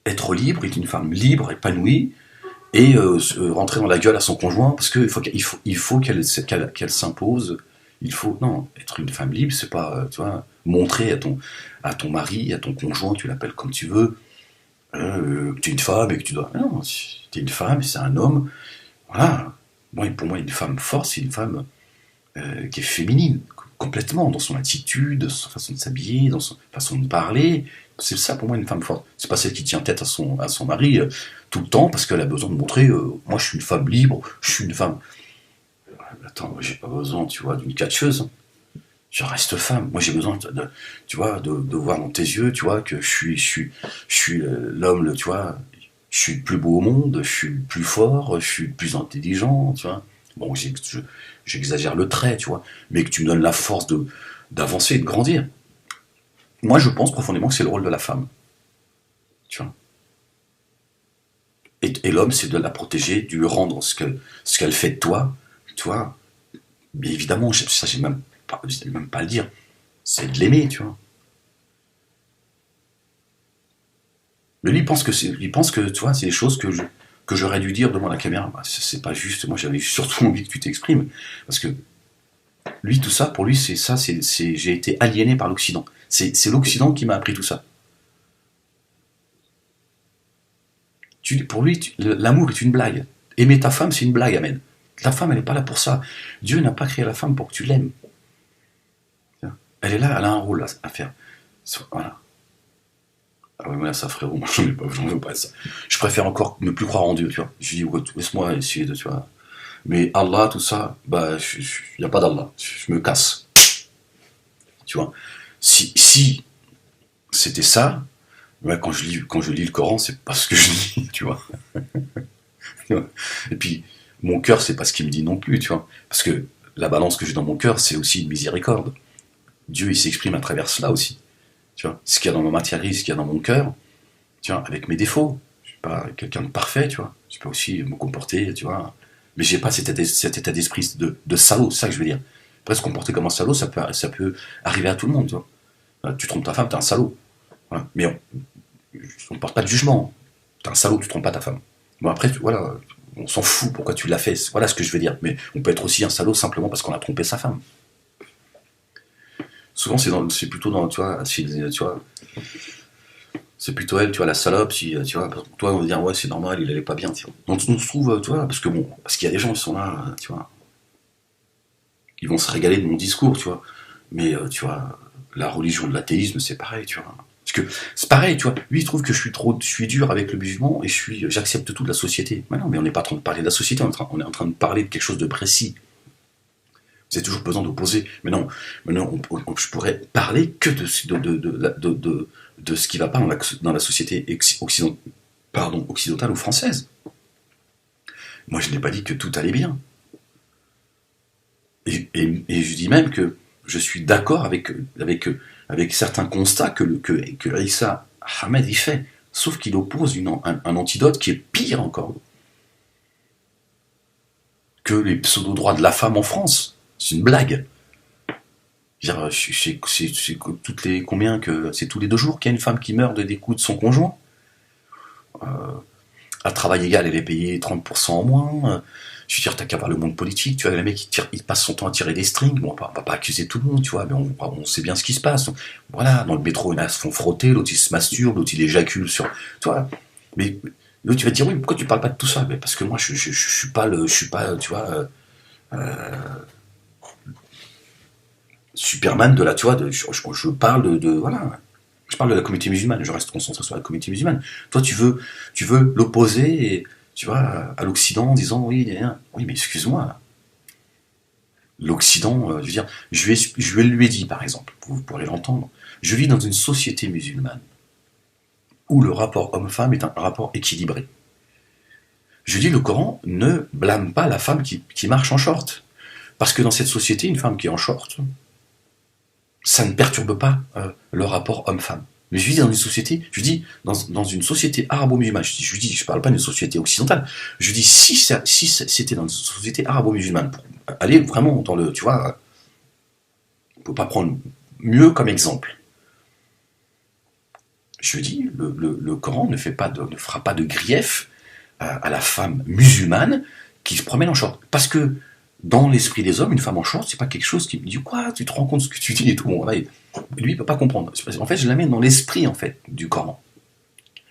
être libre, être une femme libre, épanouie, et rentrer dans la gueule à son conjoint, parce qu'il faut qu'elle s'impose. Il faut, non, être une femme libre, c'est pas, tu vois, montrer à ton mari, à ton conjoint, tu l'appelles comme tu veux, que tu es une femme et que tu dois. Non, si tu es une femme, c'est un homme. Voilà. Pour moi, une femme forte, c'est une femme qui est féminine, complètement, dans son attitude, dans sa façon de s'habiller, dans sa façon de parler. C'est ça pour moi une femme forte. C'est pas celle qui tient tête à son mari tout le temps parce qu'elle a besoin de montrer moi je suis une femme libre, je suis une femme. Attends, moi j'ai pas besoin, tu vois, d'une catcheuse. Je reste femme. Moi j'ai besoin tu vois, de voir dans tes yeux, tu vois, que je suis l'homme, tu vois, je suis le plus beau au monde, je suis le plus fort, je suis le plus intelligent, tu vois. Bon, j'exagère le trait, tu vois, mais que tu me donnes la force d'avancer et de grandir. Moi, je pense profondément que c'est le rôle de la femme, tu vois. Et l'homme, c'est de la protéger, de lui rendre ce qu'elle fait de toi, tu vois. Mais évidemment, ça, j'ai même pas à le dire. C'est de l'aimer, tu vois. Mais lui, il pense que tu vois, c'est des choses que que j'aurais dû dire devant la caméra, bah, c'est pas juste, moi j'avais surtout envie que tu t'exprimes, parce que lui, tout ça, pour lui, c'est ça, j'ai été aliéné par l'Occident. C'est l'Occident qui m'a appris tout ça. Pour lui, l'amour est une blague. Aimer ta femme, c'est une blague, amen. Ta femme, elle n'est pas là pour ça. Dieu n'a pas créé la femme pour que tu l'aimes. Elle est là, elle a un rôle à faire. Voilà. Ah ouais, mais là, ça, frérot, moi, j'en veux pas ça. Je préfère encore ne plus croire en Dieu, tu vois. Je dis, ouais, laisse-moi essayer de, tu vois. Mais Allah, tout ça, bah, il n'y a pas d'Allah. Je me casse. Tu vois. Si c'était ça, ouais, quand je lis le Coran, c'est pas ce que je lis, tu vois. Et puis, mon cœur, c'est pas ce qu'il me dit non plus, tu vois. Parce que la balance que j'ai dans mon cœur, c'est aussi une miséricorde. Dieu, il s'exprime à travers cela aussi. Tu vois, ce qu'il y a dans ma matière, ce qu'il y a dans mon cœur, tu vois, avec mes défauts. Je suis pas quelqu'un de parfait, tu vois. Je peux aussi me comporter, tu vois. Mais j'ai pas cet état d'esprit de salaud, c'est ça que je veux dire. Après, se comporter comme un salaud, ça peut arriver à tout le monde, tu vois. Tu trompes ta femme, t'es un salaud. Voilà. Mais on ne porte pas de jugement. T'es un salaud, tu trompes pas ta femme. Bon, après, voilà, on s'en fout pourquoi tu l'as fait. Voilà ce que je veux dire. Mais on peut être aussi un salaud simplement parce qu'on a trompé sa femme. Souvent, c'est plutôt dans, tu vois, c'est plutôt elle, tu vois, la salope, si, tu vois, toi, on va dire, ouais, c'est normal, il allait pas bien, tu vois. Donc, on se trouve, tu vois, parce qu'il y a des gens qui sont là, tu vois, ils vont se régaler de mon discours, tu vois. Mais, tu vois, la religion de l'athéisme, c'est pareil, tu vois. Parce que, c'est pareil, tu vois, lui, il trouve que je suis dur avec le musulman, et j'accepte tout de la société. Mais non, mais on n'est pas en train de parler de la société, on est en train de parler de quelque chose de précis. C'est toujours pesant d'opposer. Mais non, je pourrais parler que de ce qui ne va pas dans la société occidentale ou française. Moi, je n'ai pas dit que tout allait bien. Et je dis même que je suis d'accord avec certains constats que Issa Ahmed y fait. Sauf qu'il oppose un antidote qui est pire encore que les pseudo-droits de la femme en France. C'est une blague. C'est tous les 2 jours qu'il y a une femme qui meurt des coups de son conjoint. À travail égal, elle est payée 30% en moins. Je veux dire, t'as qu'à voir le monde politique, tu vois, le mec il passe son temps à tirer des strings. Bon, on va pas accuser tout le monde, tu vois, mais on sait bien ce qui se passe. Donc, voilà, dans le métro, il y en a se font frotter, l'autre il se masturbe, l'autre il éjacule sur. Tu vois, mais l'autre tu vas te dire, oui, pourquoi tu parles pas de tout ça? Mais parce que moi, je suis pas, tu vois. Superman de la, tu vois, je parle voilà, je parle de la communauté musulmane, je reste concentré sur la communauté musulmane. Toi, tu veux l'opposer, et, tu vois, à l'Occident en disant, oui, oui, mais excuse-moi, l'Occident, je veux dire, je lui ai dit, par exemple, vous pourrez l'entendre, je vis dans une société musulmane où le rapport homme-femme est un rapport équilibré. Je dis, le Coran ne blâme pas la femme qui marche en short. Parce que dans cette société, une femme qui est en short, ça ne perturbe pas le rapport homme-femme. Mais je dis dans une société, dans une société arabo-musulmane, je parle pas d'une société occidentale, je dis si c'était dans une société arabo-musulmane, pour aller vraiment dans le, tu vois, on peut pas prendre mieux comme exemple. Je dis, le Coran ne fera pas de grief à la femme musulmane qui se promène en short. Parce que dans l'esprit des hommes, une femme en short, c'est pas quelque chose qui me dit quoi, tu te rends compte de ce que tu dis et tout. Bon, là, lui, il peut pas comprendre. En fait, je l'amène dans l'esprit en fait du Coran.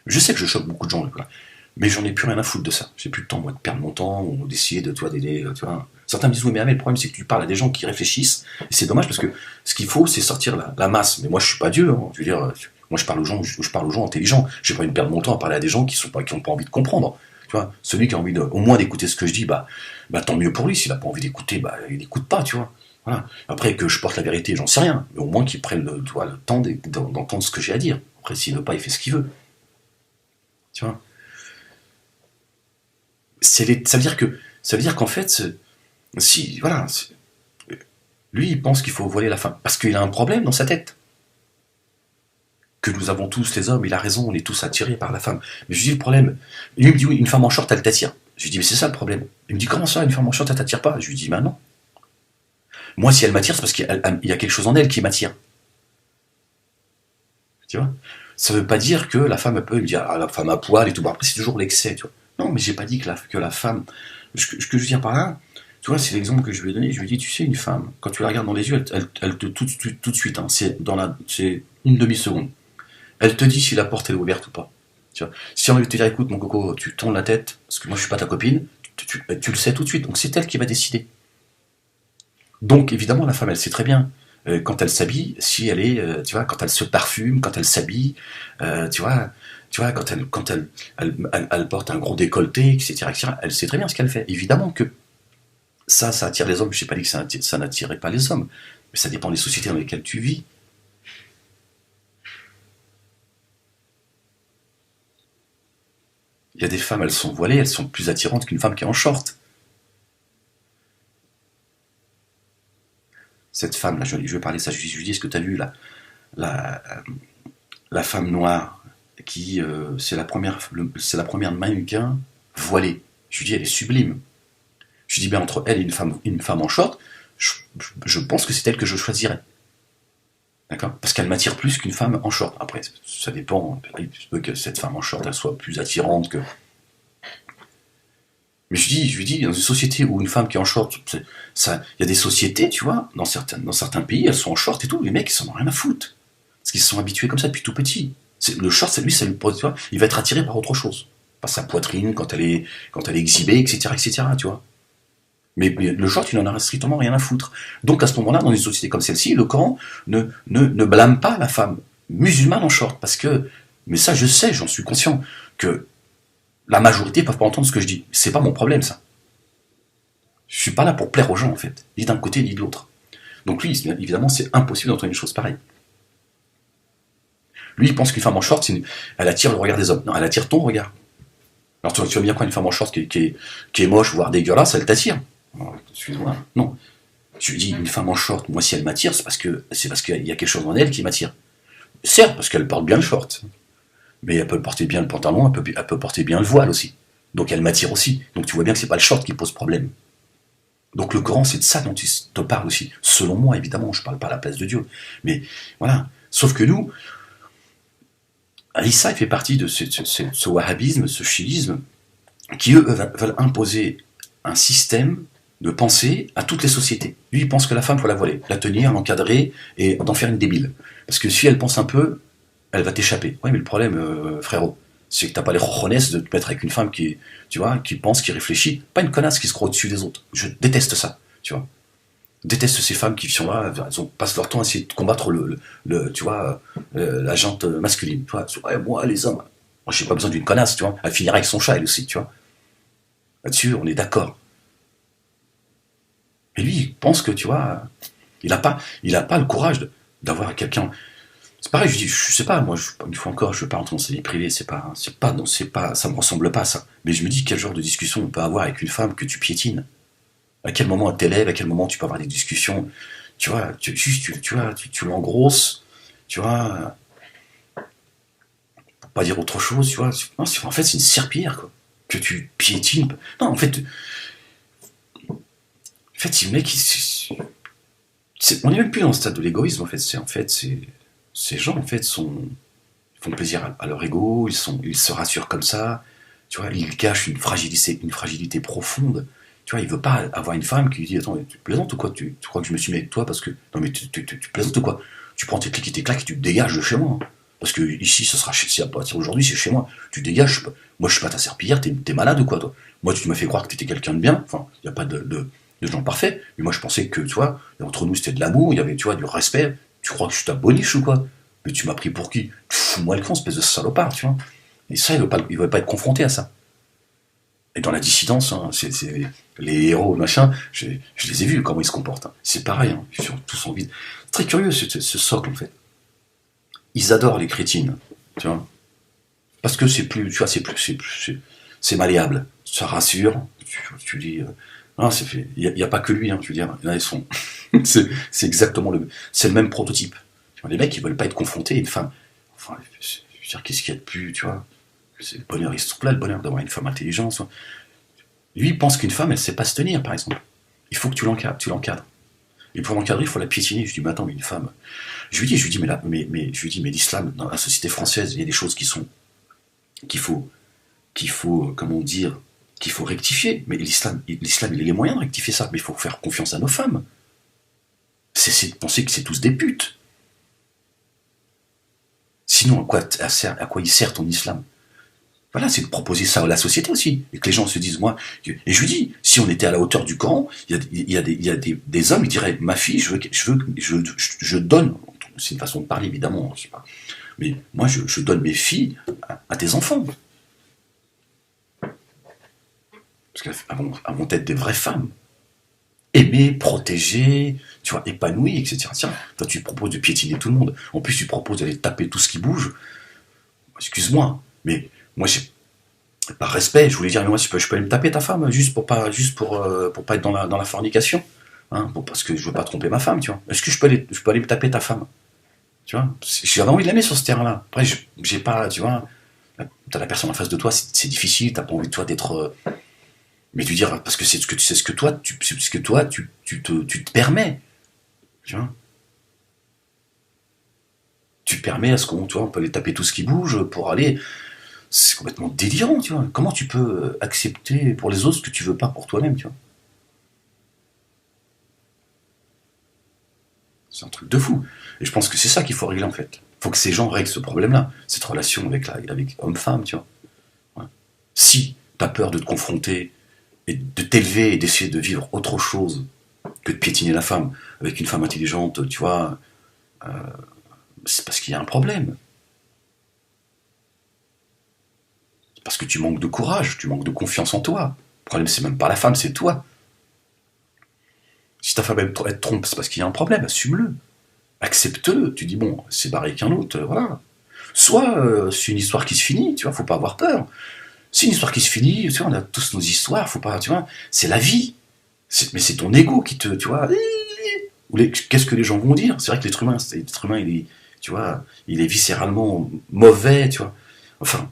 Je sais que je choque beaucoup de gens, là, mais j'en ai plus rien à foutre de ça. J'ai plus le temps moi de perdre mon temps ou d'essayer de d'aider. Tu vois. Certains me disent oui, mais le problème c'est que tu parles à des gens qui réfléchissent. Et c'est dommage parce que ce qu'il faut, c'est sortir la masse. Mais moi, je suis pas Dieu. Hein. Je veux dire, moi, je parle aux gens intelligents. J'ai pas envie de perdre mon temps à parler à des gens qui ont pas envie de comprendre. Tu vois, celui qui a envie au moins d'écouter ce que je dis, bah tant mieux pour lui. S'il n'a pas envie d'écouter, bah il n'écoute pas, tu vois. Voilà. Après que je porte la vérité, j'en sais rien. Mais au moins qu'il prenne le temps d'entendre ce que j'ai à dire. Après, s'il veut pas, il fait ce qu'il veut. Tu vois. Ça veut dire qu'en fait, si voilà, lui il pense qu'il faut voiler la femme parce qu'il a un problème dans sa tête. Que nous avons tous, les hommes, il a raison, on est tous attirés par la femme. Mais je lui dis le problème, lui me dit oui, une femme en short, elle t'attire. Je lui dis mais c'est ça le problème. Il me dit comment ça, une femme en short, elle t'attire pas? Je lui dis bah non. Moi, si elle m'attire, c'est parce qu'il y a quelque chose en elle qui m'attire. Tu vois? Ça veut pas dire que la femme peut me dire ah, la femme à poil et tout. Bon, après, c'est toujours l'excès, tu vois. Non, mais j'ai pas dit que la femme. Ce que je veux dire par là, tu vois, c'est l'exemple que je lui ai donné. Je lui ai dit, tu sais, une femme, quand tu la regardes dans les yeux, elle te tout de suite, hein, c'est une demi-seconde. Elle te dit si la porte est ouverte ou pas. Tu vois. Si on veut te dire, écoute, mon coco, tu tournes la tête, parce que moi je suis pas ta copine, tu le sais tout de suite. Donc c'est elle qui va décider. Donc évidemment, la femme, elle sait très bien quand elle s'habille, si elle est, tu vois, quand elle se parfume, quand elle s'habille, tu vois, elle porte un gros décolleté, etc., etc., elle sait très bien ce qu'elle fait. Évidemment que ça attire les hommes. Je n'ai pas dit que ça n'attirait pas les hommes, mais ça dépend des sociétés dans lesquelles tu vis. Il y a des femmes, elles sont voilées, elles sont plus attirantes qu'une femme qui est en short. Cette femme, là, je vais parler de ça, je lui dis, est-ce que tu as vu la, la femme noire qui, c'est la première mannequin voilée. Je lui dis, elle est sublime. Je lui dis, ben, entre elle et une femme en short, je pense que c'est elle que je choisirais. D'accord. Parce qu'elle m'attire plus qu'une femme en short. Après, ça dépend. Il se peut que cette femme en short, elle soit plus attirante que. Mais je lui dis, dans une société où une femme qui est en short, ça, il y a des sociétés, tu vois, dans certains pays, elles sont en short et tout, les mecs, ils s'en ont rien à foutre. Parce qu'ils se sont habitués comme ça depuis tout petit. Le short, c'est lui, ça lui pose, tu vois, il va être attiré par autre chose. Par sa poitrine, quand elle est exhibée, etc., etc., tu vois. Mais le short, il n'en a strictement rien à foutre. Donc à ce moment-là, dans une société comme celle-ci, le Coran ne blâme pas la femme musulmane en short. Parce que, mais ça je sais, j'en suis conscient, que la majorité ne peuvent pas entendre ce que je dis. C'est pas mon problème, ça. Je suis pas là pour plaire aux gens, en fait. Ni d'un côté, ni de l'autre. Donc lui, évidemment, c'est impossible d'entendre une chose pareille. Lui, il pense qu'une femme en short, elle attire le regard des hommes. Non, elle attire ton regard. Alors tu vois bien quoi, une femme en short qui est moche, voire dégueulasse, elle t'attire. Excuse-moi. Non. Je lui dis, une femme en short, moi si elle m'attire, c'est parce qu'il y a quelque chose en elle qui m'attire. Certes, parce qu'elle porte bien le short. Mais elle peut porter bien le pantalon, elle peut porter bien le voile aussi. Donc elle m'attire aussi. Donc tu vois bien que c'est pas le short qui pose problème. Donc le Coran, c'est de ça dont il te parle aussi. Selon moi, évidemment, je parle pas à la place de Dieu. Mais voilà. Sauf que nous, Issa, il fait partie de ce wahhabisme, ce chiisme, qui eux veulent imposer un système de pensée à toutes les sociétés. Lui, il pense que la femme, faut la voiler, la tenir, l'encadrer et d'en faire une débile. Parce que si elle pense un peu, elle va t'échapper. Oui, mais le problème, frérot, c'est que t'as pas les cojones de te mettre avec une femme qui, tu vois, qui pense, qui réfléchit, pas une connasse qui se croit au-dessus des autres. Je déteste ça, tu vois. Je déteste ces femmes qui sont là, elles passent leur temps à essayer de combattre tu vois, la jante masculine. Tu vois, ouais, moi, les hommes, moi, j'ai pas besoin d'une connasse, tu vois. Elle finira avec son chat, elle aussi, tu vois. Là-dessus, on est d'accord. Mais lui, il pense que, tu vois, il a pas le courage d'avoir quelqu'un. C'est pareil, je dis, je sais pas, moi, une fois encore, je veux pas rentrer dans sa vie privée, non, ça me ressemble pas à ça. Mais je me dis, quel genre de discussion on peut avoir avec une femme que tu piétines? À quel moment elle t'élève, à quel moment tu peux avoir des discussions, tu vois, tu l'engrosses, tu vois, pour pas dire autre chose, tu vois. Non, en fait, c'est une serpillière, quoi, que tu piétines. Non, en fait, si le mec, on n'est même plus dans le stade de l'égoïsme, ces gens, en fait, font plaisir à leur ego, ils se rassurent comme ça, tu vois, ils cachent une fragilité profonde. Tu vois, il veut pas avoir une femme qui lui dit, attends, tu plaisantes ou quoi, tu crois que je me suis mis avec toi parce que, non mais tu plaisantes ou quoi? Tu prends tes clics et tes claques et tu te dégages de chez moi, hein. Parce que ici, si à partir d'aujourd'hui, c'est chez moi. Tu dégages, moi je suis pas ta serpillière, t'es malade ou quoi, toi? Moi, tu m'as fait croire que t'étais quelqu'un de bien, enfin, il n'y a pas de gens parfaits, mais moi je pensais que, tu vois, entre nous c'était de l'amour, il y avait, tu vois, du respect. Tu crois que je suis ta boniche ou quoi? Mais tu m'as pris pour qui? Fous-moi le camp, espèce de salopard, tu vois. Et ça, il veut pas être confronté à ça. Et dans la dissidence, hein, les héros, machin, je les ai vus, comment ils se comportent, hein. C'est pareil, hein, ils sont tous en vide. C'est très curieux ce socle, en fait. Ils adorent les crétines, tu vois. Parce que c'est plus, tu vois, c'est malléable. Ça rassure. Tu dis, non, il n'y a pas que lui, hein, je veux dire. Là, ils sont, c'est exactement c'est le même prototype. Tu vois, les mecs, ils veulent pas être confrontés à une femme. Enfin, je veux dire, qu'est-ce qu'il y a de plus, tu vois. C'est le bonheur, il se trouve là, le bonheur d'avoir une femme intelligente. Lui, il pense qu'une femme, elle sait pas se tenir, par exemple. Il faut que tu l'encadres. Et pour l'encadrer, il faut la piétiner. Je dis, mais attends, mais une femme. Je lui dis, mais l'islam, dans la société française, il y a des choses qu'il faut qu'il faut, comment dire, qu'il faut rectifier. Mais l'islam, il a les moyens de rectifier ça. Mais il faut faire confiance à nos femmes. C'est de penser que c'est tous des putes. Sinon, à quoi il sert ton islam? Voilà, c'est de proposer ça à la société aussi. Et que les gens se disent, moi... Et je lui dis, si on était à la hauteur du Coran, il y a des hommes qui diraient, ma fille, je donne... C'est une façon de parler, évidemment, je sais pas. Mais moi, je donne mes filles à tes enfants. Parce qu'elles vont être des vraies femmes. Aimées, protégées, tu vois, épanouies, etc. Tiens, toi, tu proposes de piétiner tout le monde. En plus, tu proposes d'aller taper tout ce qui bouge. Excuse-moi, mais moi, par respect, je voulais dire, mais moi, je peux aller me taper ta femme, juste pour pas être dans la fornication. Hein, parce que je veux pas tromper ma femme, tu vois. Est-ce que je peux aller me taper ta femme? Tu vois, j'avais envie de l'aimer sur ce terrain-là. Après, j'ai pas, tu vois, t'as la personne en face de toi, c'est difficile, t'as pas envie de toi d'être... mais tu dire, parce que c'est ce que toi, tu te permets. Tu vois. Tu permets à ce qu'on, tu vois, on peut aller taper tout ce qui bouge pour aller... C'est complètement délirant, tu vois. Comment tu peux accepter pour les autres ce que tu veux pas pour toi-même, tu vois. C'est un truc de fou. Et je pense que c'est ça qu'il faut régler, en fait. Il faut que ces gens règlent ce problème-là, cette relation avec homme-femme, tu vois. Ouais. Si t'as peur de te confronter et de t'élever et d'essayer de vivre autre chose que de piétiner la femme avec une femme intelligente, tu vois, c'est parce qu'il y a un problème. C'est parce que tu manques de courage, tu manques de confiance en toi. Le problème, c'est même pas la femme, c'est toi. Si ta femme elle te trompe, c'est parce qu'il y a un problème, assume-le. Accepte-le. Tu dis, bon, c'est barré qu'un autre, voilà. Soit c'est une histoire qui se finit, tu vois, faut pas avoir peur. C'est une histoire qui se finit, tu vois, on a tous nos histoires, faut pas, tu vois, c'est la vie. Mais c'est ton ego qui te, tu vois, qu'est-ce que les gens vont dire? C'est vrai que l'être humain, tu vois, il est viscéralement mauvais, tu vois. Enfin,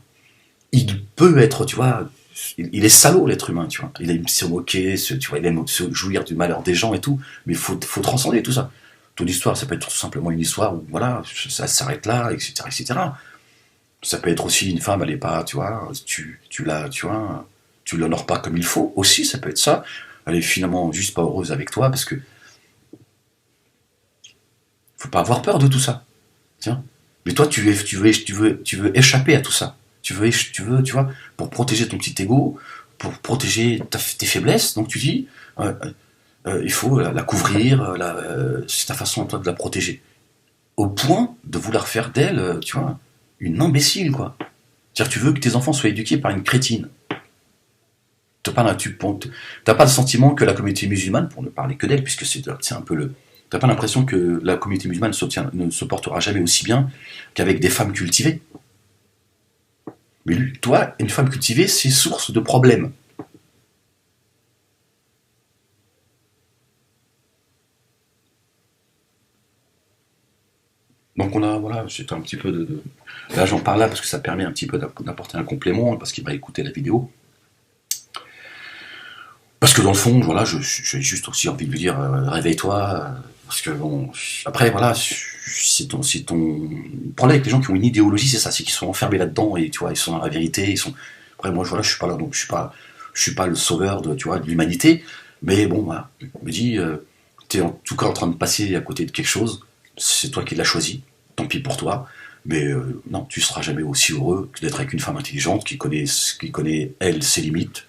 il peut être, tu vois, il est salaud l'être humain, tu vois. Il aime se moquer, tu vois, il aime se jouir du malheur des gens et tout, mais faut transcender tout ça. Ton histoire, ça peut être tout simplement une histoire où, voilà, ça s'arrête là, etc., etc. Ça peut être aussi une femme, elle est pas, tu vois, tu vois, tu l'honores pas comme il faut, aussi, ça peut être ça. Elle est finalement juste pas heureuse avec toi, parce que faut pas avoir peur de tout ça, tiens. Mais toi, tu veux échapper à tout ça. Tu vois, pour protéger ton petit ego, pour protéger tes faiblesses, donc tu dis, il faut la couvrir, c'est ta façon à toi de la protéger. Au point de vouloir faire d'elle, tu vois, une imbécile, quoi. C'est-à-dire, tu veux que tes enfants soient éduqués par une crétine. T'as pas le sentiment que la communauté musulmane, pour ne parler que d'elle, puisque c'est un peu le... T'as pas l'impression que la communauté musulmane ne se portera jamais aussi bien qu'avec des femmes cultivées. Mais lui, toi, une femme cultivée, c'est source de problèmes. Donc voilà, c'était un petit peu Là, j'en parle là parce que ça permet un petit peu d'apporter un complément, parce qu'il va écouter la vidéo. Parce que dans le fond, voilà, j'ai juste aussi envie de lui dire, réveille-toi, parce que bon, après, voilà, c'est ton le problème avec les gens qui ont une idéologie, c'est ça, c'est qu'ils sont enfermés là-dedans, et tu vois, ils sont dans la vérité, après, moi, voilà, je suis pas là, donc je suis pas le sauveur tu vois, de l'humanité, mais bon, voilà, je me dis, t'es en tout cas en train de passer à côté de quelque chose, c'est toi qui l'as choisi, tant pis pour toi, mais non, tu seras jamais aussi heureux que d'être avec une femme intelligente qui connaît elle, ses limites.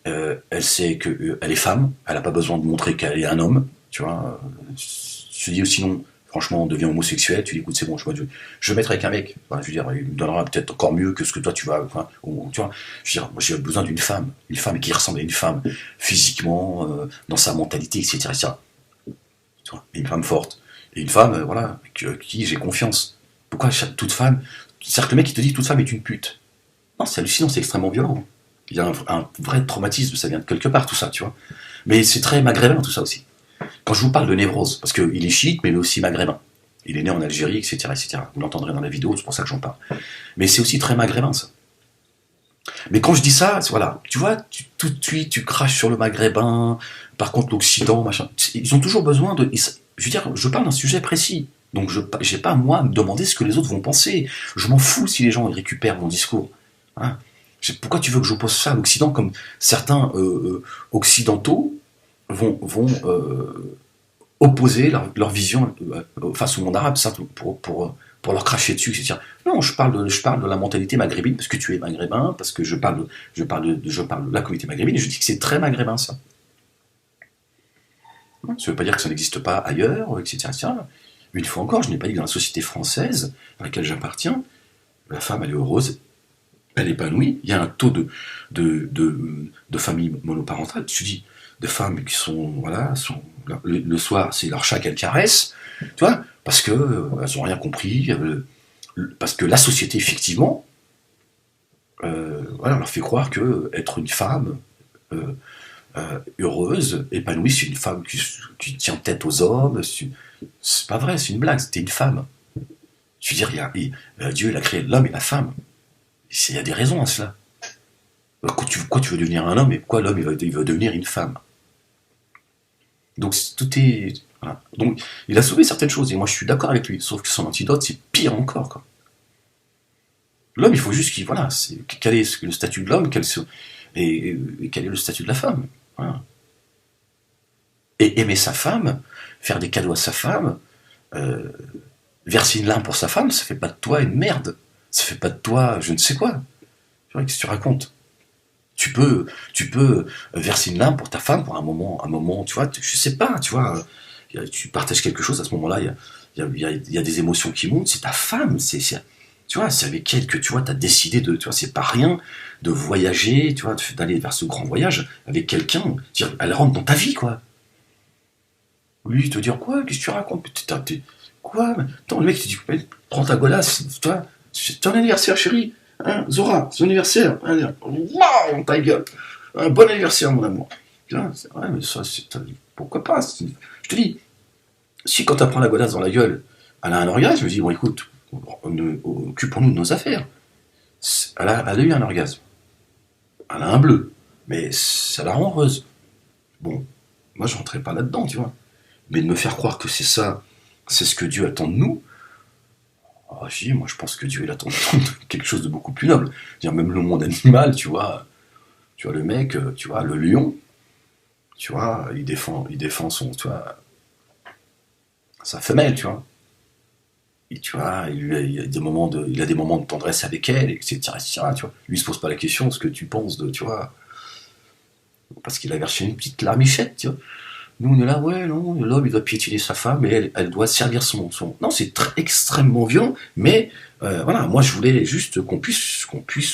Elle sait qu'elle est femme, elle n'a pas besoin de montrer qu'elle est un homme, tu vois. Je te dis, sinon, franchement, on devient homosexuel, tu dis, écoute, c'est bon, je vais mettre avec un mec, enfin, je veux dire, il me donnera peut-être encore mieux que ce que toi tu vas, enfin, tu vois. Je veux dire, moi j'ai besoin d'une femme, une femme qui ressemble à une femme, physiquement, dans sa mentalité, etc., etc. Tu vois, une femme forte, et une femme, voilà, avec qui j'ai confiance. Pourquoi toute femme, c'est-à-dire que le mec qui te dit toute femme est une pute. Non, c'est hallucinant, c'est extrêmement violent. Il y a un vrai traumatisme, ça vient de quelque part, tout ça, tu vois. Mais c'est très maghrébin, tout ça aussi. Quand je vous parle de névrose, parce qu'il est chiite, mais il est aussi maghrébin. Il est né en Algérie, etc., etc. Vous l'entendrez dans la vidéo, c'est pour ça que j'en parle. Mais c'est aussi très maghrébin, ça. Mais quand je dis ça, voilà, tu vois, tout de suite, tu craches sur le maghrébin, par contre l'Occident, machin. Ils ont toujours besoin de... Je veux dire, je parle d'un sujet précis. Donc je n'ai pas, moi, à me demander ce que les autres vont penser. Je m'en fous si les gens récupèrent mon discours. Hein. Pourquoi tu veux que j'oppose ça à l'Occident, comme certains occidentaux vont opposer leur vision face au monde arabe, ça, pour leur cracher dessus, c'est dire non, je parle de la mentalité maghrébine parce que tu es maghrébin, parce que je parle de la communauté maghrébine, et je dis que c'est très maghrébin ça. Ça ne veut pas dire que ça n'existe pas ailleurs, etc., etc. Une fois encore, je n'ai pas dit que dans la société française dans laquelle j'appartiens, la femme elle est heureuse, elle est épanouie, il y a un taux de familles monoparentales, tu dis, de femmes qui sont, voilà, le soir, c'est leur chat qu'elles caressent, tu vois, parce que elles n'ont rien compris, parce que la société, effectivement, voilà, leur fait croire que être une femme heureuse, épanouie, c'est une femme qui tient tête aux hommes, c'est pas vrai, c'est une blague, c'était une femme. Je veux dire, Dieu il a créé l'homme et la femme. Il y a des raisons à cela. Pourquoi tu veux devenir un homme et pourquoi l'homme il veut devenir une femme? Donc tout est. Voilà. Donc il a sauvé certaines choses et moi je suis d'accord avec lui. Sauf que son antidote c'est pire encore. Quoi. L'homme il faut juste qu'il. Voilà. Quel est le statut de l'homme et quel est le statut de la femme. Voilà. Et aimer sa femme, faire des cadeaux à sa femme, verser une larme pour sa femme, ça fait pas de toi une merde. Ça fait pas de toi je ne sais quoi. Qu'est-ce que tu racontes? Tu peux verser une larme pour ta femme pour un moment, tu vois, je sais pas, tu vois, tu partages quelque chose à ce moment-là, il y a des émotions qui montent, c'est ta femme, tu vois, c'est avec elle que tu vois, t'as décidé tu vois, c'est pas rien de voyager, tu vois, d'aller vers ce grand voyage avec quelqu'un, elle rentre dans ta vie, quoi. Lui, te dire quoi, qu'est-ce que tu racontes, quoi, attends, le mec, il te dit, prends ta godasse, toi, c'est ton anniversaire, chérie. Hein, Zora, c'est anniversaire. Waouh, ta gueule. Un bon anniversaire, mon amour. C'est vrai, mais ça, pourquoi pas? Je te dis, si quand elle prend la godasse dans la gueule, elle a un orgasme, je me dis, bon, écoute, occupons-nous de nos affaires. Elle a eu un orgasme. Elle a un bleu. Mais ça la rend heureuse. Bon, moi, je rentrais pas là-dedans, tu vois. Mais de me faire croire que c'est ça, c'est ce que Dieu attend de nous, moi je pense que Dieu il attend quelque chose de beaucoup plus noble. Dire même le monde animal, tu vois le mec, tu vois le lion, tu vois, il défend son, tu vois, sa femelle, tu vois. Et tu vois, il a des moments de tendresse avec elle, etc., etc. Tu vois. Lui il se pose pas la question ce que tu penses de, tu vois, parce qu'il a versé une petite larmichette, tu vois. Nous, on est là, ouais, non, l'homme, il doit piétiner sa femme et elle doit servir son. Non, c'est extrêmement violent, mais voilà, moi, je voulais juste qu'on puisse,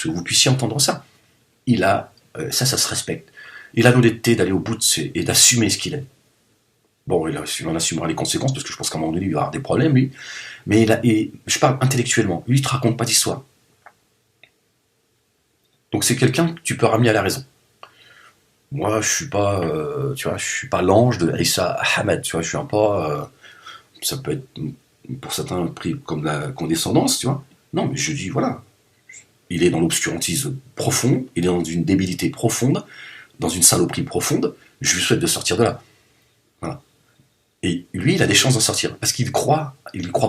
vous puissiez entendre ça. Ça se respecte. Il a l'honnêteté d'aller au bout et d'assumer ce qu'il est. Bon, il en assumera les conséquences, parce que je pense qu'à un moment donné, il va avoir des problèmes, lui. Mais je parle intellectuellement. Lui, il te raconte pas d'histoire. Donc, c'est quelqu'un que tu peux ramener à la raison. Moi, je suis pas, tu vois, je suis pas l'ange de Issa Ahmed, tu vois, je suis un pas, ça peut être pour certains pris comme la condescendance, tu vois. Non, mais je dis, voilà, il est dans l'obscurantisme profond, il est dans une débilité profonde, dans une saloperie profonde, je lui souhaite de sortir de là. Voilà. Et lui, il a des chances d'en sortir, parce qu'il croit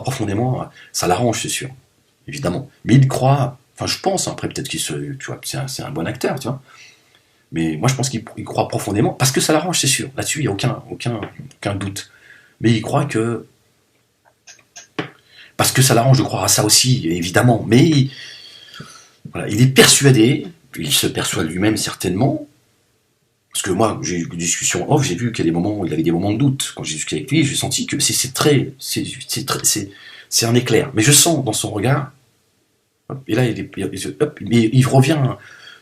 profondément, ça l'arrange, c'est sûr, évidemment. Mais il croit, enfin je pense, après peut-être tu vois, c'est un bon acteur, tu vois. Mais moi, je pense qu'il croit profondément, parce que ça l'arrange, c'est sûr. Là-dessus, il n'y a aucun doute. Mais il croit que... Parce que ça l'arrange de croire à ça aussi, évidemment. Mais voilà, il est persuadé, il se persuade lui-même certainement, parce que moi, j'ai eu des discussions off, j'ai vu qu'il y a des moments où il avait des moments de doute. Quand j'ai discuté avec lui, j'ai senti que c'est un éclair. Mais je sens dans son regard, et là, il revient...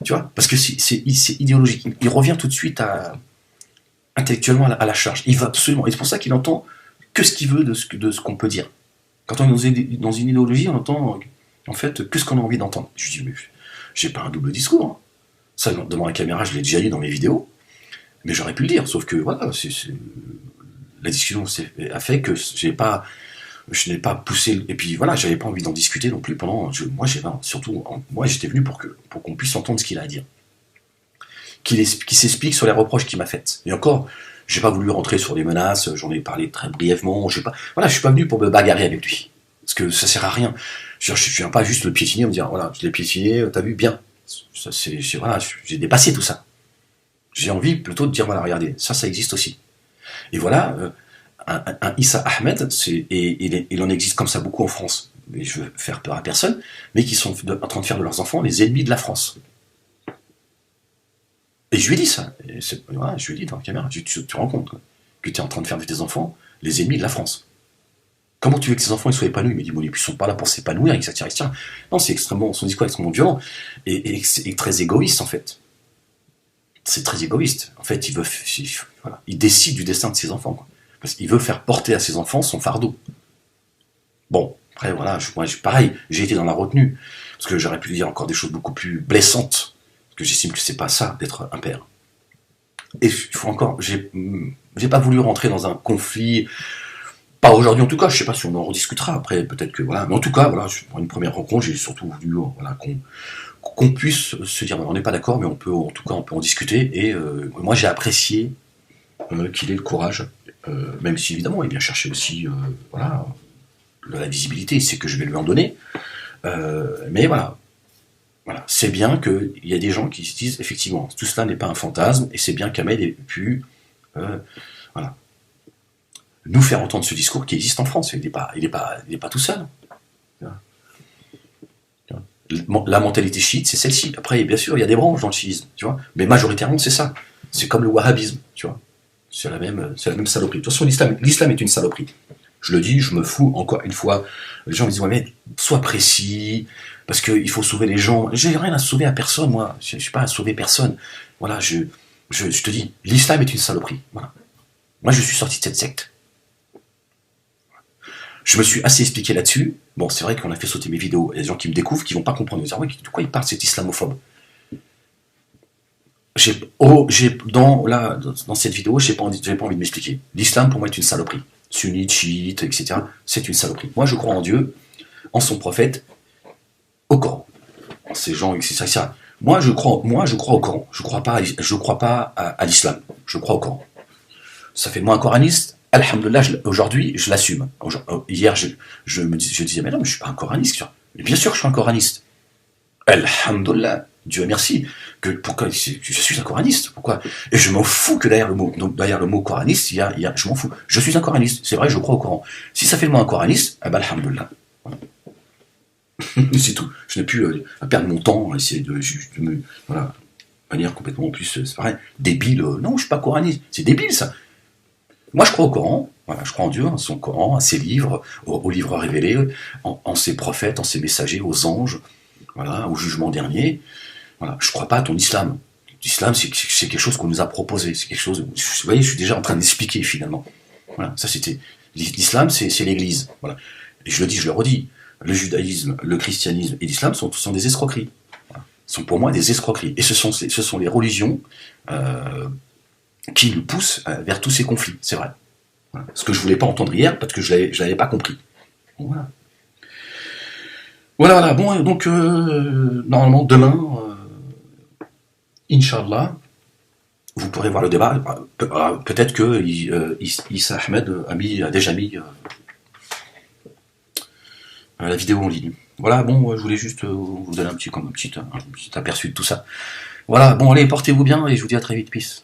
Tu vois, parce que c'est idéologique. Il revient tout de suite intellectuellement à la charge. Il va absolument. Et c'est pour ça qu'il entend que ce qu'il veut de ce qu'on peut dire. Quand on est dans une idéologie, on entend en fait que ce qu'on a envie d'entendre. Je dis, mais j'ai pas un double discours. Hein. Ça, devant la caméra, je l'ai déjà dit dans mes vidéos. Mais j'aurais pu le dire. Sauf que, voilà, la discussion a fait que je n'ai pas poussé, et puis voilà, j'avais pas envie d'en discuter non plus moi j'étais venu pour qu'on puisse entendre ce qu'il a à dire, qu'il s'explique sur les reproches qu'il m'a fait. Et encore, j'ai pas voulu rentrer sur les menaces, j'en ai parlé très brièvement, je suis pas venu pour me bagarrer avec lui, parce que ça sert à rien. Je viens pas juste le piétiner, me dire voilà, je l'ai piétiné, t'as vu, bien, Voilà, j'ai dépassé tout ça. J'ai envie plutôt de dire, voilà, regardez, ça existe aussi. Et voilà, un Issa Ahmed, il en existe comme ça beaucoup en France, et je veux faire peur à personne, mais qui sont en train de faire de leurs enfants les ennemis de la France. Et je lui ai dit ça, voilà, je lui ai dit dans la caméra, tu te rends compte, quoi, que tu es en train de faire de tes enfants les ennemis de la France. Comment tu veux que tes enfants ils soient épanouis? Il me dit, bon, ils ne sont pas là pour s'épanouir, etc. Non, c'est extrêmement, son discours est extrêmement violent, et très égoïste, en fait. C'est très égoïste. En fait, voilà, il décide du destin de ses enfants, quoi. Parce qu'il veut faire porter à ses enfants son fardeau. Bon, après, voilà, pareil, j'ai été dans la retenue, parce que j'aurais pu dire encore des choses beaucoup plus blessantes, parce que j'estime que c'est pas ça d'être un père. Et il faut encore, j'ai pas voulu rentrer dans un conflit, pas aujourd'hui en tout cas, je sais pas si on en rediscutera après, peut-être que voilà, mais en tout cas, voilà, pour une première rencontre, j'ai surtout voulu, voilà, qu'on puisse se dire, on n'est pas d'accord, mais on peut, en tout cas, on peut en discuter, et moi j'ai apprécié qu'il ait le courage, même si évidemment il vient chercher aussi, voilà, la visibilité, c'est que je vais lui en donner, mais voilà, c'est bien qu'il y a des gens qui se disent, effectivement, tout cela n'est pas un fantasme, et c'est bien qu'Ahmed ait pu, voilà, nous faire entendre ce discours qui existe en France. Il n'est pas tout seul. La mentalité chiite, c'est celle-ci. Après, bien sûr, il y a des branches dans le chiisme, tu vois, mais majoritairement, c'est ça. C'est comme le wahhabisme, tu vois. C'est la même saloperie. De toute façon, l'islam est une saloperie. Je le dis, je me fous, encore une fois. Les gens me disent, ouais, mais sois précis, parce qu'il faut sauver les gens. J'ai rien à sauver à personne, moi. Je ne suis pas à sauver personne. Voilà, je te dis, l'islam est une saloperie. Voilà. Moi, je suis sorti de cette secte. Je me suis assez expliqué là-dessus. Bon, c'est vrai qu'on a fait sauter mes vidéos. Il y a des gens qui me découvrent, qui vont pas comprendre. Ils vont dire, ouais, de quoi il parle, cet islamophobe? Dans cette vidéo, j'ai pas envie de m'expliquer. L'islam, pour moi, est une saloperie. Sunnite, chiite, etc. C'est une saloperie. Moi, je crois en Dieu, en son prophète, au Coran. En ces gens, etc. Moi, je crois au Coran. Je crois pas à l'islam. Je crois au Coran. Ça fait de moi un coraniste. Alhamdoulilah, aujourd'hui, je l'assume. Hier, je disais, mais non, mais je suis pas un coraniste. Mais bien sûr que je suis un coraniste. Alhamdoulilah, Dieu merci. Pourquoi je suis un coraniste? Pourquoi? Et je m'en fous que derrière le mot coraniste, je m'en fous. Je suis un coraniste. C'est vrai, je crois au Coran. Si ça fait de moi un coraniste, eh ben, alhamdoulilah. Voilà. C'est tout. Je n'ai plus à perdre mon temps à essayer de me, voilà, manière complètement, en plus, c'est pareil, débile. Non, je suis pas coraniste. C'est débile, ça. Moi, je crois au Coran, voilà, je crois en Dieu, en son Coran, à ses livres, aux livres révélés, en ses prophètes, en ses messagers, aux anges, voilà, au jugement dernier. Voilà, je ne crois pas à ton islam. L'islam, c'est quelque chose qu'on nous a proposé. C'est quelque chose. Vous voyez, je suis déjà en train d'expliquer finalement. Voilà, ça c'était. L'islam, c'est l'Église. Voilà. Et je le dis, je le redis. Le judaïsme, le christianisme et l'islam sont des escroqueries. Voilà. Sont pour moi des escroqueries. Et ce sont les religions. Qui nous pousse vers tous ces conflits, c'est vrai. Voilà. Ce que je voulais pas entendre hier, parce que je l'avais pas compris. Voilà. Voilà. Bon, donc, normalement, demain, Inch'Allah, vous pourrez voir le débat. Peut-être que Issa Ahmed a déjà mis la vidéo en ligne. Voilà, bon, je voulais juste vous donner un petit aperçu de tout ça. Voilà, bon, allez, portez-vous bien et je vous dis à très vite. Peace.